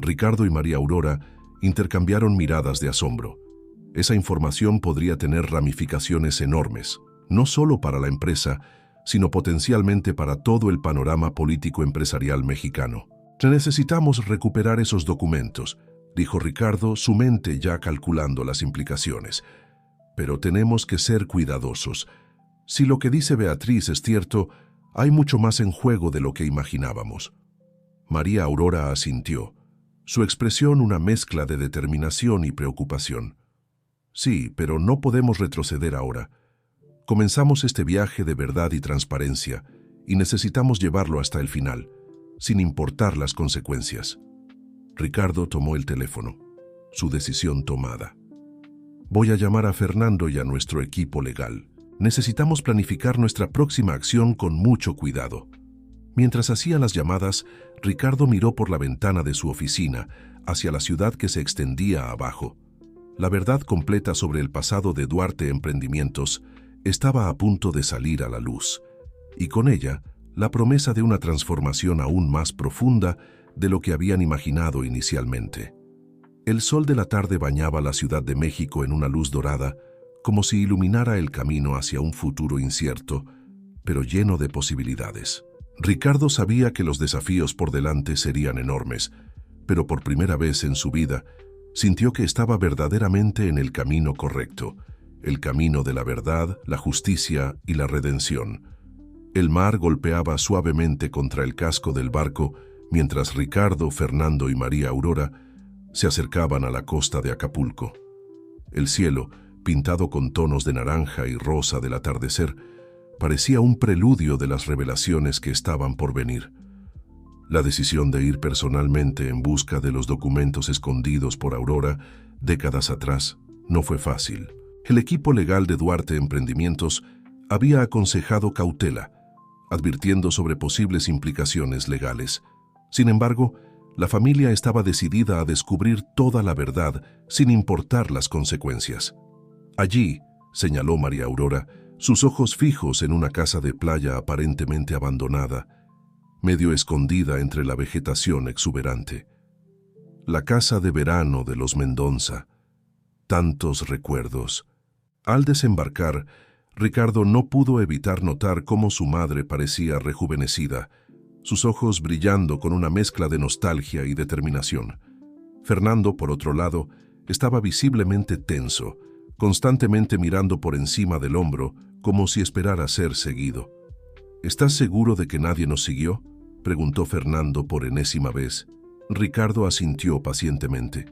Ricardo y María Aurora intercambiaron miradas de asombro. Esa información podría tener ramificaciones enormes, no solo para la empresa, sino potencialmente para todo el panorama político-empresarial mexicano. «Necesitamos recuperar esos documentos», dijo Ricardo, su mente ya calculando las implicaciones. «Pero tenemos que ser cuidadosos. Si lo que dice Beatriz es cierto, hay mucho más en juego de lo que imaginábamos». María Aurora asintió, su expresión una mezcla de determinación y preocupación. «Sí, pero no podemos retroceder ahora. Comenzamos este viaje de verdad y transparencia, y necesitamos llevarlo hasta el final, sin importar las consecuencias». Ricardo tomó el teléfono, su decisión tomada. «Voy a llamar a Fernando y a nuestro equipo legal. Necesitamos planificar nuestra próxima acción con mucho cuidado». Mientras hacía las llamadas, Ricardo miró por la ventana de su oficina hacia la ciudad que se extendía abajo. La verdad completa sobre el pasado de Duarte Emprendimientos estaba a punto de salir a la luz, y con ella la promesa de una transformación aún más profunda de lo que habían imaginado inicialmente. El sol de la tarde bañaba la Ciudad de México en una luz dorada, como si iluminara el camino hacia un futuro incierto, pero lleno de posibilidades. Ricardo sabía que los desafíos por delante serían enormes, pero por primera vez en su vida sintió que estaba verdaderamente en el camino correcto, el camino de la verdad, la justicia y la redención. El mar golpeaba suavemente contra el casco del barco mientras Ricardo, Fernando y María Aurora se acercaban a la costa de Acapulco. El cielo, pintado con tonos de naranja y rosa del atardecer, parecía un preludio de las revelaciones que estaban por venir. La decisión de ir personalmente en busca de los documentos escondidos por Aurora décadas atrás no fue fácil. El equipo legal de Duarte Emprendimientos había aconsejado cautela, advirtiendo sobre posibles implicaciones legales. Sin embargo, la familia estaba decidida a descubrir toda la verdad sin importar las consecuencias. «Allí», señaló María Aurora, sus ojos fijos en una casa de playa aparentemente abandonada, medio escondida entre la vegetación exuberante. La casa de verano de los Mendonça. Tantos recuerdos. Al desembarcar, Ricardo no pudo evitar notar cómo su madre parecía rejuvenecida, sus ojos brillando con una mezcla de nostalgia y determinación. Fernando, por otro lado, estaba visiblemente tenso, constantemente mirando por encima del hombro, como si esperara ser seguido. «¿Estás seguro de que nadie nos siguió?», preguntó Fernando por enésima vez. Ricardo asintió pacientemente.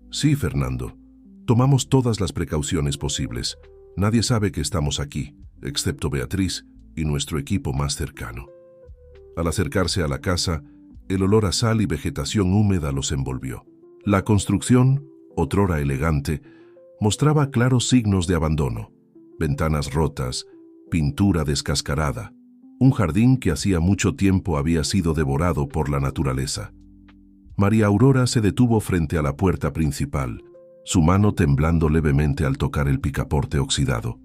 «Sí, Fernando. Tomamos todas las precauciones posibles. Nadie sabe que estamos aquí, excepto Beatriz y nuestro equipo más cercano». Al acercarse a la casa, el olor a sal y vegetación húmeda los envolvió. La construcción, otrora elegante, Mostraba claros signos de abandono: ventanas rotas, pintura descascarada, un jardín que hacía mucho tiempo había sido devorado por la naturaleza. María Aurora se detuvo frente a la puerta principal, su mano temblando levemente al tocar el picaporte oxidado.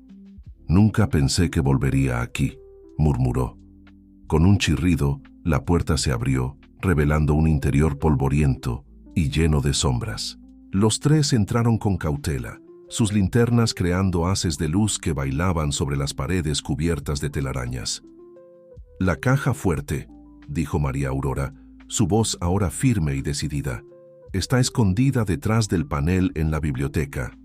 «Nunca pensé que volvería aquí», murmuró. Con un chirrido, la puerta se abrió, revelando un interior polvoriento y lleno de sombras. Los tres entraron con cautela, sus linternas creando haces de luz que bailaban sobre las paredes cubiertas de telarañas. «La caja fuerte», dijo María Aurora, su voz ahora firme y decidida, «está escondida detrás del panel en la biblioteca».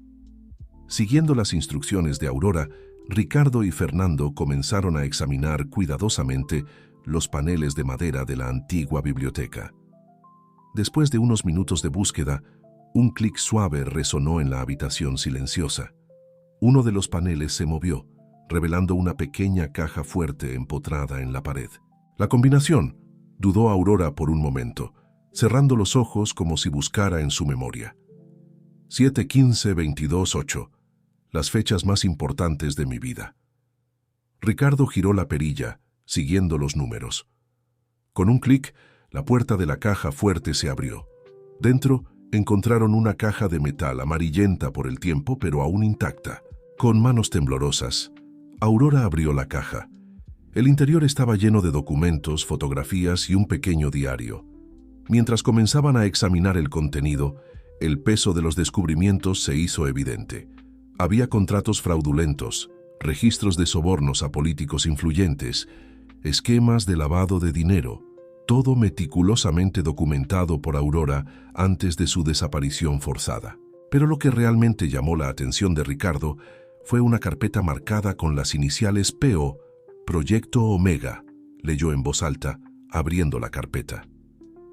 Siguiendo las instrucciones de Aurora, Ricardo y Fernando comenzaron a examinar cuidadosamente los paneles de madera de la antigua biblioteca. Después de unos minutos de búsqueda, un clic suave resonó en la habitación silenciosa. Uno de los paneles se movió, revelando una pequeña caja fuerte empotrada en la pared. «La combinación», dudó Aurora por un momento, cerrando los ojos como si buscara en su memoria. 7-15-22-8, las fechas más importantes de mi vida. Ricardo giró la perilla, siguiendo los números. Con un clic, la puerta de la caja fuerte se abrió. Dentro, encontraron una caja de metal amarillenta por el tiempo, pero aún intacta. Con manos temblorosas, Aurora abrió la caja. El interior estaba lleno de documentos, fotografías y un pequeño diario. Mientras comenzaban a examinar el contenido, el peso de los descubrimientos se hizo evidente. Había contratos fraudulentos, registros de sobornos a políticos influyentes, esquemas de lavado de dinero, todo meticulosamente documentado por Aurora antes de su desaparición forzada. Pero lo que realmente llamó la atención de Ricardo fue una carpeta marcada con las iniciales PO, Proyecto Omega, leyó en voz alta, abriendo la carpeta.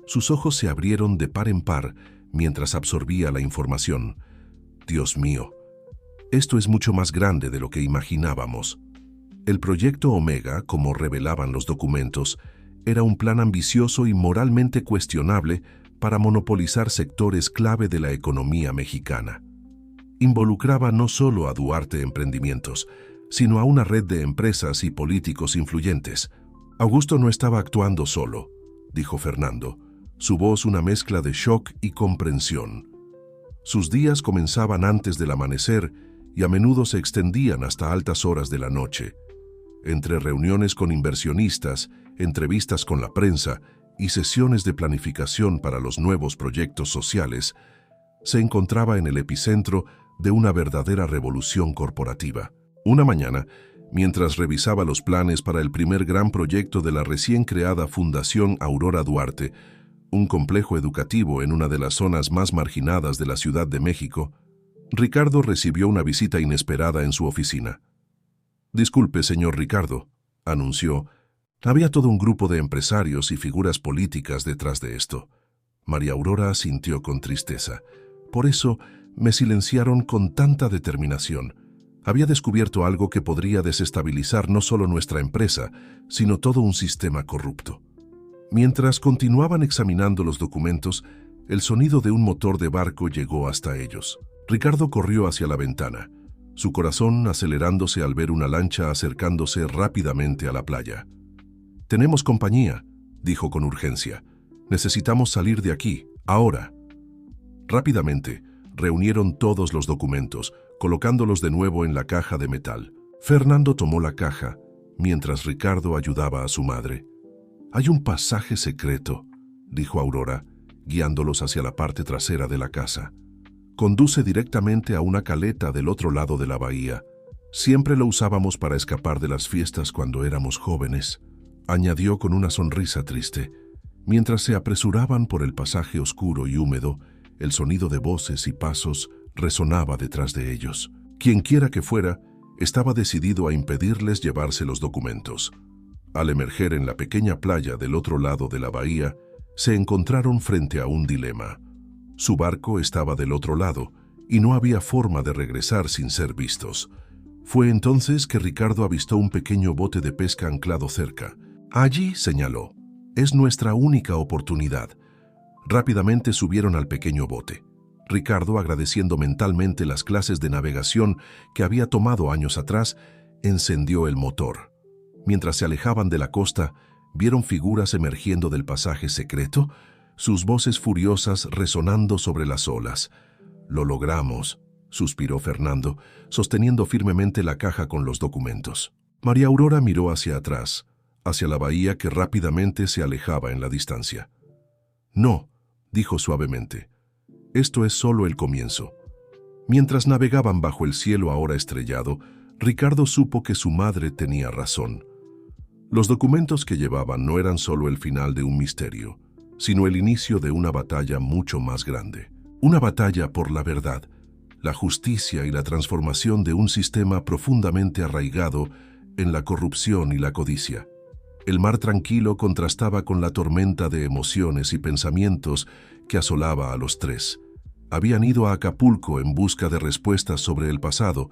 Sus ojos se abrieron de par en par mientras absorbía la información. «Dios mío, esto es mucho más grande de lo que imaginábamos». El Proyecto Omega, como revelaban los documentos, era un plan ambicioso y moralmente cuestionable para monopolizar sectores clave de la economía mexicana. Involucraba no solo a Duarte Emprendimientos, sino a una red de empresas y políticos influyentes. «Augusto no estaba actuando solo», dijo Fernando, su voz una mezcla de shock y comprensión. Sus días comenzaban antes del amanecer y a menudo se extendían hasta altas horas de la noche. Entre reuniones con inversionistas, entrevistas con la prensa y sesiones de planificación para los nuevos proyectos sociales, se encontraba en el epicentro de una verdadera revolución corporativa. Una mañana, mientras revisaba los planes para el primer gran proyecto de la recién creada Fundación Aurora Duarte, un complejo educativo en una de las zonas más marginadas de la Ciudad de México, Ricardo recibió una visita inesperada en su oficina. «Disculpe, señor Ricardo», anunció. Había todo un grupo de empresarios y figuras políticas detrás de esto. María Aurora asintió con tristeza. «Por eso me silenciaron con tanta determinación. Había descubierto algo que podría desestabilizar no solo nuestra empresa, sino todo un sistema corrupto». Mientras continuaban examinando los documentos, el sonido de un motor de barco llegó hasta ellos. Ricardo corrió hacia la ventana, su corazón acelerándose al ver una lancha acercándose rápidamente a la playa. «Tenemos compañía», dijo con urgencia. «Necesitamos salir de aquí, ahora». Rápidamente, reunieron todos los documentos, colocándolos de nuevo en la caja de metal. Fernando tomó la caja, mientras Ricardo ayudaba a su madre. «Hay un pasaje secreto», dijo Aurora, guiándolos hacia la parte trasera de la casa. «Conduce directamente a una caleta del otro lado de la bahía. Siempre lo usábamos para escapar de las fiestas cuando éramos jóvenes», añadió con una sonrisa triste. Mientras se apresuraban por el pasaje oscuro y húmedo, el sonido de voces y pasos resonaba detrás de ellos. Quienquiera que fuera, estaba decidido a impedirles llevarse los documentos. Al emerger en la pequeña playa del otro lado de la bahía, se encontraron frente a un dilema. Su barco estaba del otro lado y no había forma de regresar sin ser vistos. Fue entonces que Ricardo avistó un pequeño bote de pesca anclado cerca. «Allí», señaló, «es nuestra única oportunidad». Rápidamente subieron al pequeño bote. Ricardo, agradeciendo mentalmente las clases de navegación que había tomado años atrás, encendió el motor. Mientras se alejaban de la costa, vieron figuras emergiendo del pasaje secreto, sus voces furiosas resonando sobre las olas. «Lo logramos», suspiró Fernando, sosteniendo firmemente la caja con los documentos. María Aurora miró hacia atrás, hacia la bahía que rápidamente se alejaba en la distancia. «No», dijo suavemente, «esto es solo el comienzo». Mientras navegaban bajo el cielo ahora estrellado, Ricardo supo que su madre tenía razón. Los documentos que llevaban no eran solo el final de un misterio, sino el inicio de una batalla mucho más grande. Una batalla por la verdad, la justicia y la transformación de un sistema profundamente arraigado en la corrupción y la codicia. El mar tranquilo contrastaba con la tormenta de emociones y pensamientos que asolaba a los tres. Habían ido a Acapulco en busca de respuestas sobre el pasado,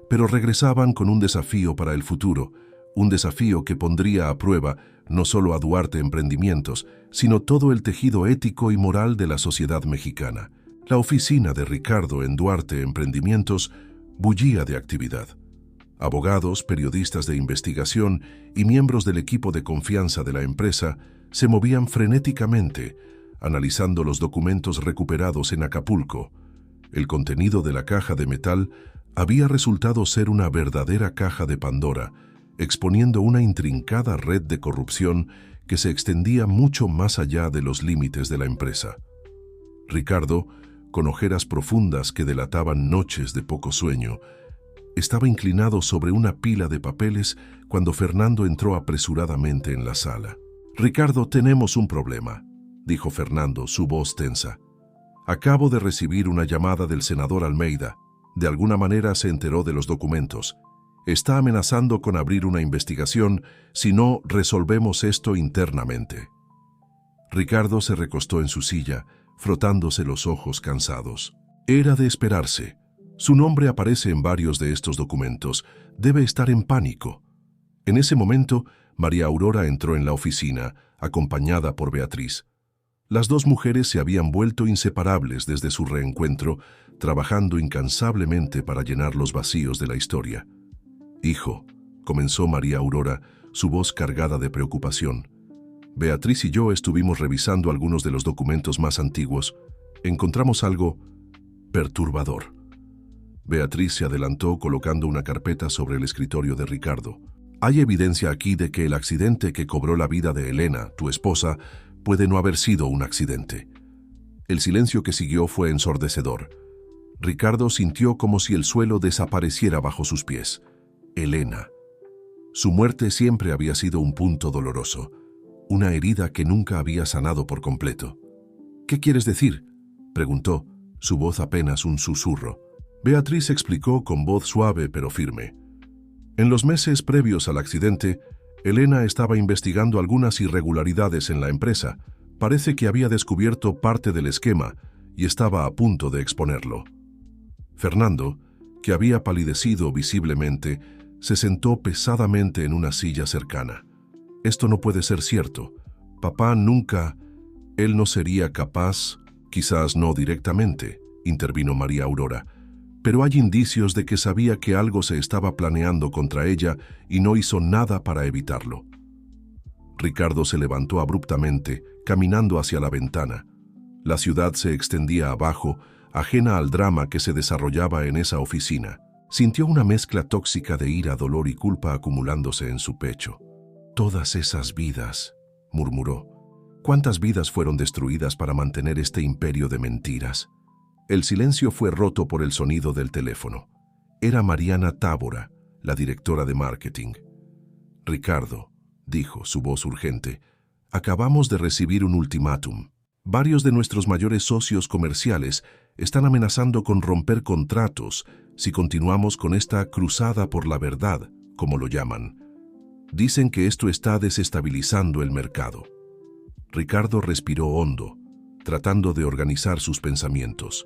pero regresaban con un desafío para el futuro, un desafío que pondría a prueba no solo a Duarte Emprendimientos, sino todo el tejido ético y moral de la sociedad mexicana. La oficina de Ricardo en Duarte Emprendimientos bullía de actividad. Abogados, periodistas de investigación y miembros del equipo de confianza de la empresa se movían frenéticamente, analizando los documentos recuperados en Acapulco. El contenido de la caja de metal había resultado ser una verdadera caja de Pandora, exponiendo una intrincada red de corrupción que se extendía mucho más allá de los límites de la empresa. Ricardo, con ojeras profundas que delataban noches de poco sueño, estaba inclinado sobre una pila de papeles cuando Fernando entró apresuradamente en la sala. «Ricardo, tenemos un problema», dijo Fernando, su voz tensa. «Acabo de recibir una llamada del senador Almeida. De alguna manera se enteró de los documentos. Está amenazando con abrir una investigación si no resolvemos esto internamente». Ricardo se recostó en su silla, frotándose los ojos cansados. Era de esperarse. Su nombre aparece en varios de estos documentos. Debe estar en pánico. En ese momento, María Aurora entró en la oficina, acompañada por Beatriz. Las dos mujeres se habían vuelto inseparables desde su reencuentro, trabajando incansablemente para llenar los vacíos de la historia. «Hijo», comenzó María Aurora, su voz cargada de preocupación. «Beatriz y yo estuvimos revisando algunos de los documentos más antiguos. Encontramos algo perturbador». Beatriz se adelantó colocando una carpeta sobre el escritorio de Ricardo. «Hay evidencia aquí de que el accidente que cobró la vida de Elena, tu esposa, puede no haber sido un accidente». El silencio que siguió fue ensordecedor. Ricardo sintió como si el suelo desapareciera bajo sus pies. Elena. Su muerte siempre había sido un punto doloroso, una herida que nunca había sanado por completo. «¿Qué quieres decir?», preguntó, su voz apenas un susurro. Beatriz explicó con voz suave pero firme. En los meses previos al accidente, Elena estaba investigando algunas irregularidades en la empresa. Parece que había descubierto parte del esquema y estaba a punto de exponerlo. Fernando, que había palidecido visiblemente, se sentó pesadamente en una silla cercana. «Esto no puede ser cierto. Papá nunca... Él no sería capaz, quizás no directamente», intervino María Aurora, «pero hay indicios de que sabía que algo se estaba planeando contra ella y no hizo nada para evitarlo». Ricardo se levantó abruptamente, caminando hacia la ventana. La ciudad se extendía abajo, ajena al drama que se desarrollaba en esa oficina. Sintió una mezcla tóxica de ira, dolor y culpa acumulándose en su pecho. «Todas esas vidas», murmuró. «¿Cuántas vidas fueron destruidas para mantener este imperio de mentiras?». El silencio fue roto por el sonido del teléfono. Era Mariana Tábora, la directora de marketing. «Ricardo», dijo, su voz urgente, «acabamos de recibir un ultimátum. Varios de nuestros mayores socios comerciales están amenazando con romper contratos si continuamos con esta cruzada por la verdad, como lo llaman. Dicen que esto está desestabilizando el mercado». Ricardo respiró hondo, tratando de organizar sus pensamientos.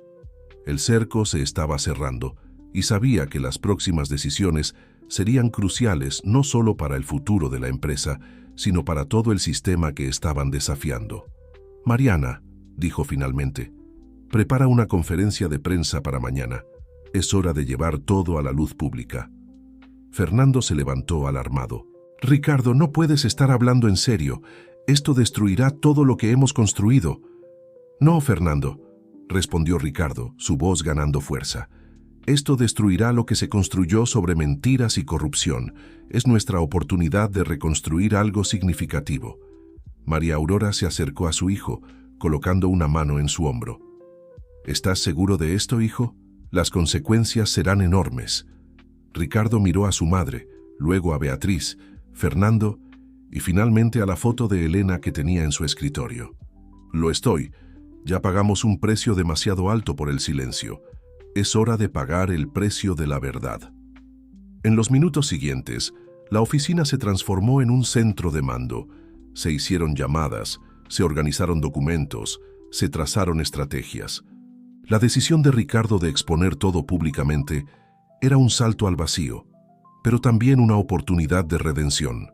El cerco se estaba cerrando y sabía que las próximas decisiones serían cruciales no solo para el futuro de la empresa, sino para todo el sistema que estaban desafiando. «Mariana», dijo finalmente, Prepara una conferencia de prensa para mañana. Es hora de llevar todo a la luz pública. Fernando se levantó alarmado. Ricardo, no puedes estar hablando en serio. Esto destruirá todo lo que hemos construido. No, Fernando, respondió Ricardo, su voz ganando fuerza. Esto destruirá lo que se construyó sobre mentiras y corrupción. Es nuestra oportunidad de reconstruir algo significativo. María Aurora se acercó a su hijo, colocando una mano en su hombro. ¿Estás seguro de esto, hijo? Las consecuencias serán enormes. Ricardo miró a su madre, luego a Beatriz, Fernando y finalmente a la foto de Elena que tenía en su escritorio. Lo estoy. Ya pagamos un precio demasiado alto por el silencio. Es hora de pagar el precio de la verdad. En los minutos siguientes, la oficina se transformó en un centro de mando. Se hicieron llamadas, se organizaron documentos, se trazaron estrategias. La decisión de Ricardo de exponer todo públicamente era un salto al vacío, pero también una oportunidad de redención.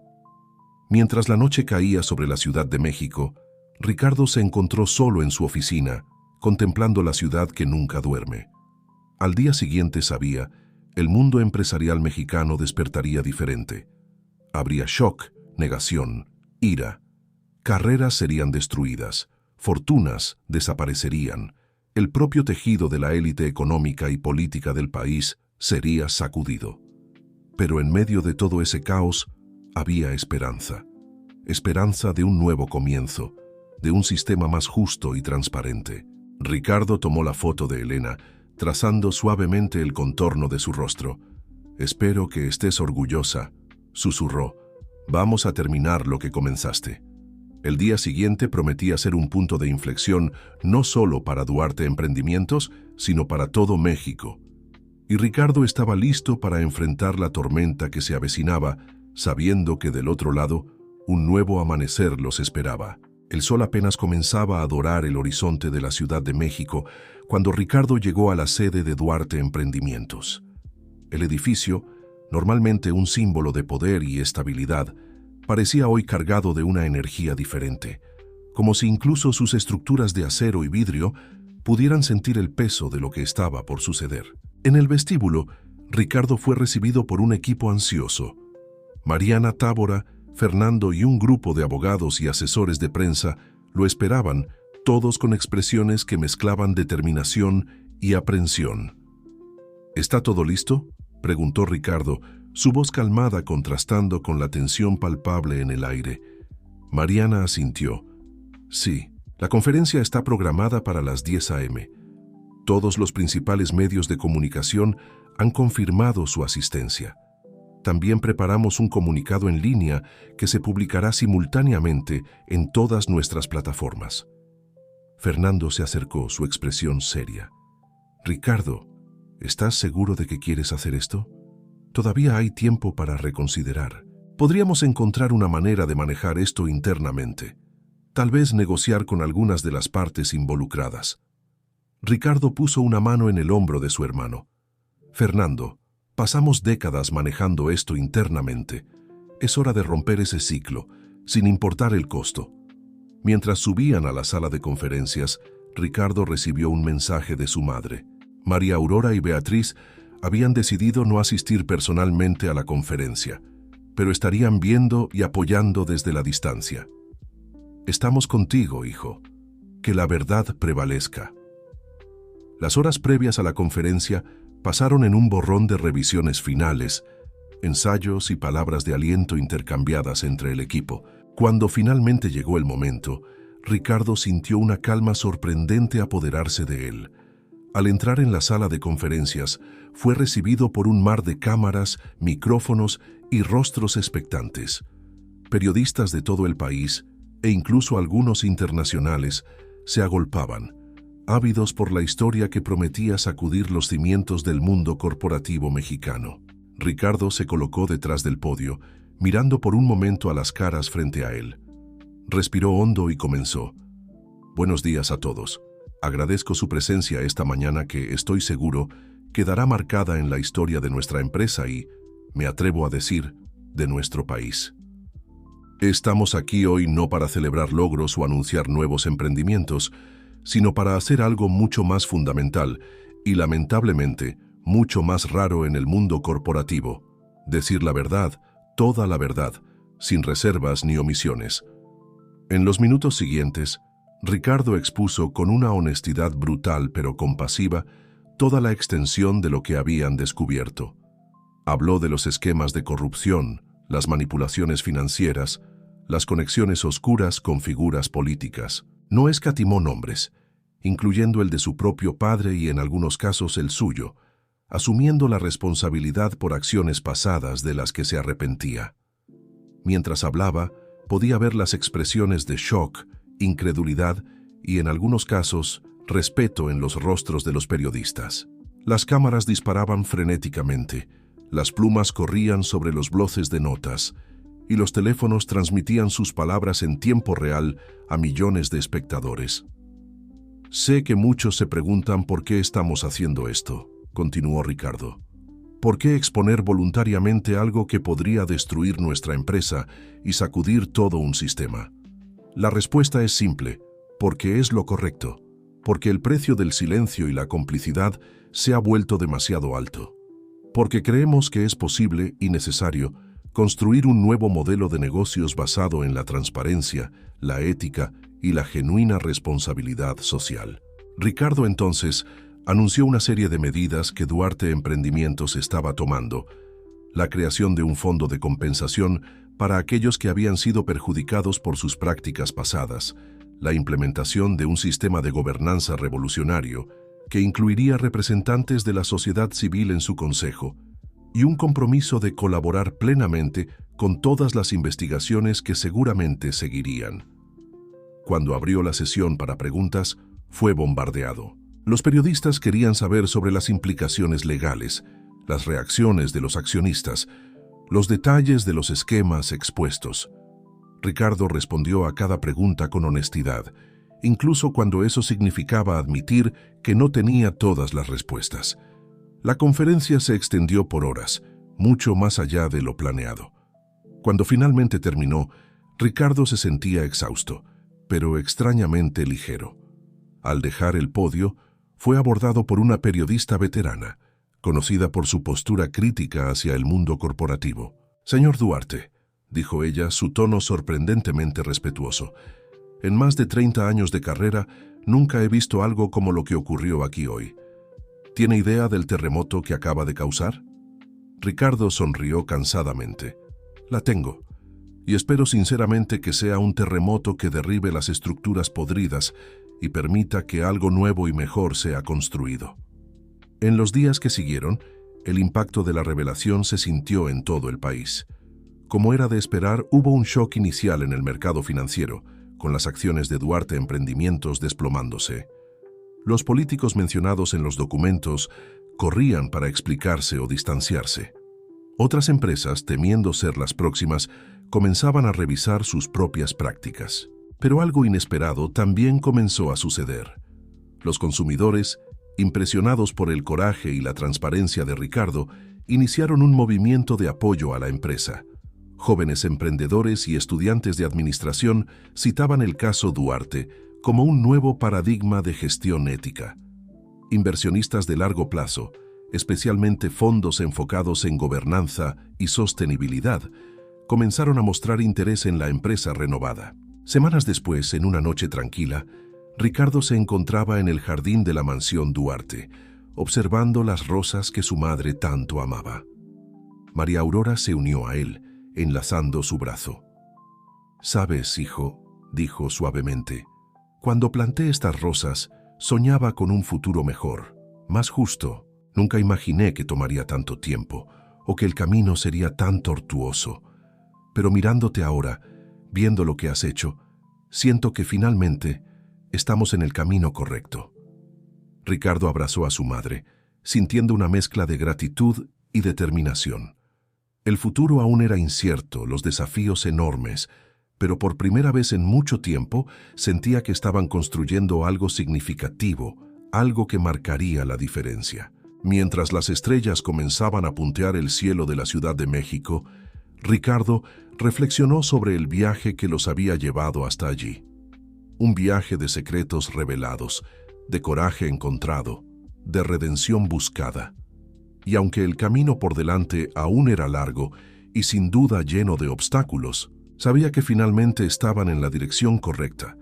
Mientras la noche caía sobre la Ciudad de México, Ricardo se encontró solo en su oficina, contemplando la ciudad que nunca duerme. Al día siguiente sabía, el mundo empresarial mexicano despertaría diferente. Habría shock, negación, ira. Carreras serían destruidas, fortunas desaparecerían. El propio tejido de la élite económica y política del país sería sacudido. Pero en medio de todo ese caos, había esperanza. Esperanza de un nuevo comienzo, de un sistema más justo y transparente. Ricardo tomó la foto de Elena, trazando suavemente el contorno de su rostro. «Espero que estés orgullosa», susurró. «Vamos a terminar lo que comenzaste». El día siguiente prometía ser un punto de inflexión no solo para Duarte Emprendimientos, sino para todo México. Y Ricardo estaba listo para enfrentar la tormenta que se avecinaba, sabiendo que del otro lado, un nuevo amanecer los esperaba. El sol apenas comenzaba a dorar el horizonte de la Ciudad de México cuando Ricardo llegó a la sede de Duarte Emprendimientos. El edificio, normalmente un símbolo de poder y estabilidad, parecía hoy cargado de una energía diferente, como si incluso sus estructuras de acero y vidrio pudieran sentir el peso de lo que estaba por suceder. En el vestíbulo, Ricardo fue recibido por un equipo ansioso. Mariana Tábora, Fernando y un grupo de abogados y asesores de prensa lo esperaban, todos con expresiones que mezclaban determinación y aprensión. ¿Está todo listo?, preguntó Ricardo, su voz calmada contrastando con la tensión palpable en el aire. Mariana asintió. Sí, la conferencia está programada para las 10 a.m. Todos los principales medios de comunicación han confirmado su asistencia. También preparamos un comunicado en línea que se publicará simultáneamente en todas nuestras plataformas. Fernando se acercó, su expresión seria. Ricardo, ¿estás seguro de que quieres hacer esto? Todavía hay tiempo para reconsiderar. Podríamos encontrar una manera de manejar esto internamente. Tal vez negociar con algunas de las partes involucradas. Ricardo puso una mano en el hombro de su hermano. Fernando, pasamos décadas manejando esto internamente. Es hora de romper ese ciclo, sin importar el costo. Mientras subían a la sala de conferencias, Ricardo recibió un mensaje de su madre. María Aurora y Beatriz habían decidido no asistir personalmente a la conferencia, pero estarían viendo y apoyando desde la distancia. Estamos contigo, hijo. Que la verdad prevalezca. Las horas previas a la conferencia pasaron en un borrón de revisiones finales, ensayos y palabras de aliento intercambiadas entre el equipo. Cuando finalmente llegó el momento, Ricardo sintió una calma sorprendente apoderarse de él. Al entrar en la sala de conferencias, fue recibido por un mar de cámaras, micrófonos y rostros expectantes. Periodistas de todo el país, e incluso algunos internacionales, se agolpaban, ávidos por la historia que prometía sacudir los cimientos del mundo corporativo mexicano. Ricardo se colocó detrás del podio, mirando por un momento a las caras frente a él. Respiró hondo y comenzó. Buenos días a todos. Agradezco su presencia esta mañana que, estoy seguro, quedará marcada en la historia de nuestra empresa y, me atrevo a decir, de nuestro país. Estamos aquí hoy no para celebrar logros o anunciar nuevos emprendimientos, sino para hacer algo mucho más fundamental y, lamentablemente, mucho más raro en el mundo corporativo: decir la verdad, toda la verdad, sin reservas ni omisiones. En los minutos siguientes, Ricardo expuso con una honestidad brutal pero compasiva toda la extensión de lo que habían descubierto. Habló de los esquemas de corrupción, las manipulaciones financieras, las conexiones oscuras con figuras políticas. No escatimó nombres, incluyendo el de su propio padre y en algunos casos el suyo, asumiendo la responsabilidad por acciones pasadas de las que se arrepentía. Mientras hablaba, podía ver las expresiones de shock, incredulidad y, en algunos casos, respeto en los rostros de los periodistas. Las cámaras disparaban frenéticamente, las plumas corrían sobre los bloques de notas y los teléfonos transmitían sus palabras en tiempo real a millones de espectadores. «Sé que muchos se preguntan por qué estamos haciendo esto», continuó Ricardo. «¿Por qué exponer voluntariamente algo que podría destruir nuestra empresa y sacudir todo un sistema? La respuesta es simple: porque es lo correcto, porque el precio del silencio y la complicidad se ha vuelto demasiado alto, porque creemos que es posible y necesario construir un nuevo modelo de negocios basado en la transparencia, la ética y la genuina responsabilidad social». Ricardo entonces anunció una serie de medidas que Duarte Emprendimientos estaba tomando: la creación de un fondo de compensación para aquellos que habían sido perjudicados por sus prácticas pasadas, la implementación de un sistema de gobernanza revolucionario que incluiría representantes de la sociedad civil en su consejo, y un compromiso de colaborar plenamente con todas las investigaciones que seguramente seguirían. Cuando abrió la sesión para preguntas, fue bombardeado. Los periodistas querían saber sobre las implicaciones legales, las reacciones de los accionistas, los detalles de los esquemas expuestos. Ricardo respondió a cada pregunta con honestidad, incluso cuando eso significaba admitir que no tenía todas las respuestas. La conferencia se extendió por horas, mucho más allá de lo planeado. Cuando finalmente terminó, Ricardo se sentía exhausto, pero extrañamente ligero. Al dejar el podio, fue abordado por una periodista veterana, conocida por su postura crítica hacia el mundo corporativo. «Señor Duarte», dijo ella, su tono sorprendentemente respetuoso, «en más de 30 años de carrera, nunca he visto algo como lo que ocurrió aquí hoy. ¿Tiene idea del terremoto que acaba de causar?» Ricardo sonrió cansadamente. «La tengo, y espero sinceramente que sea un terremoto que derribe las estructuras podridas y permita que algo nuevo y mejor sea construido». En los días que siguieron, el impacto de la revelación se sintió en todo el país. Como era de esperar, hubo un shock inicial en el mercado financiero, con las acciones de Duarte Emprendimientos desplomándose. Los políticos mencionados en los documentos corrían para explicarse o distanciarse. Otras empresas, temiendo ser las próximas, comenzaban a revisar sus propias prácticas. Pero algo inesperado también comenzó a suceder. Los consumidores, impresionados por el coraje y la transparencia de Ricardo, iniciaron un movimiento de apoyo a la empresa. Jóvenes emprendedores y estudiantes de administración citaban el caso Duarte como un nuevo paradigma de gestión ética. Inversionistas de largo plazo, especialmente fondos enfocados en gobernanza y sostenibilidad, comenzaron a mostrar interés en la empresa renovada. Semanas después, en una noche tranquila, Ricardo se encontraba en el jardín de la mansión Duarte, observando las rosas que su madre tanto amaba. María Aurora se unió a él, enlazando su brazo. «Sabes, hijo», dijo suavemente, «cuando planté estas rosas, soñaba con un futuro mejor, más justo. Nunca imaginé que tomaría tanto tiempo, o que el camino sería tan tortuoso. Pero mirándote ahora, viendo lo que has hecho, siento que finalmente estamos en el camino correcto». Ricardo abrazó a su madre, sintiendo una mezcla de gratitud y determinación. El futuro aún era incierto, los desafíos enormes, pero por primera vez en mucho tiempo sentía que estaban construyendo algo significativo, algo que marcaría la diferencia. Mientras las estrellas comenzaban a puntear el cielo de la Ciudad de México, Ricardo reflexionó sobre el viaje que los había llevado hasta allí. un viaje de secretos revelados, de coraje encontrado, de redención buscada. Y aunque el camino por delante aún era largo y sin duda lleno de obstáculos, sabía que finalmente estaban en la dirección correcta,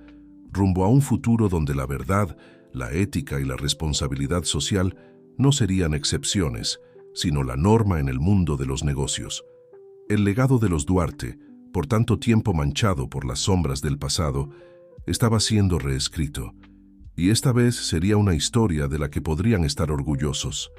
rumbo a un futuro donde la verdad, la ética y la responsabilidad social no serían excepciones, sino la norma en el mundo de los negocios. El legado de los Duarte, por tanto tiempo manchado por las sombras del pasado, estaba siendo reescrito, y esta vez sería una historia de la que podrían estar orgullosos.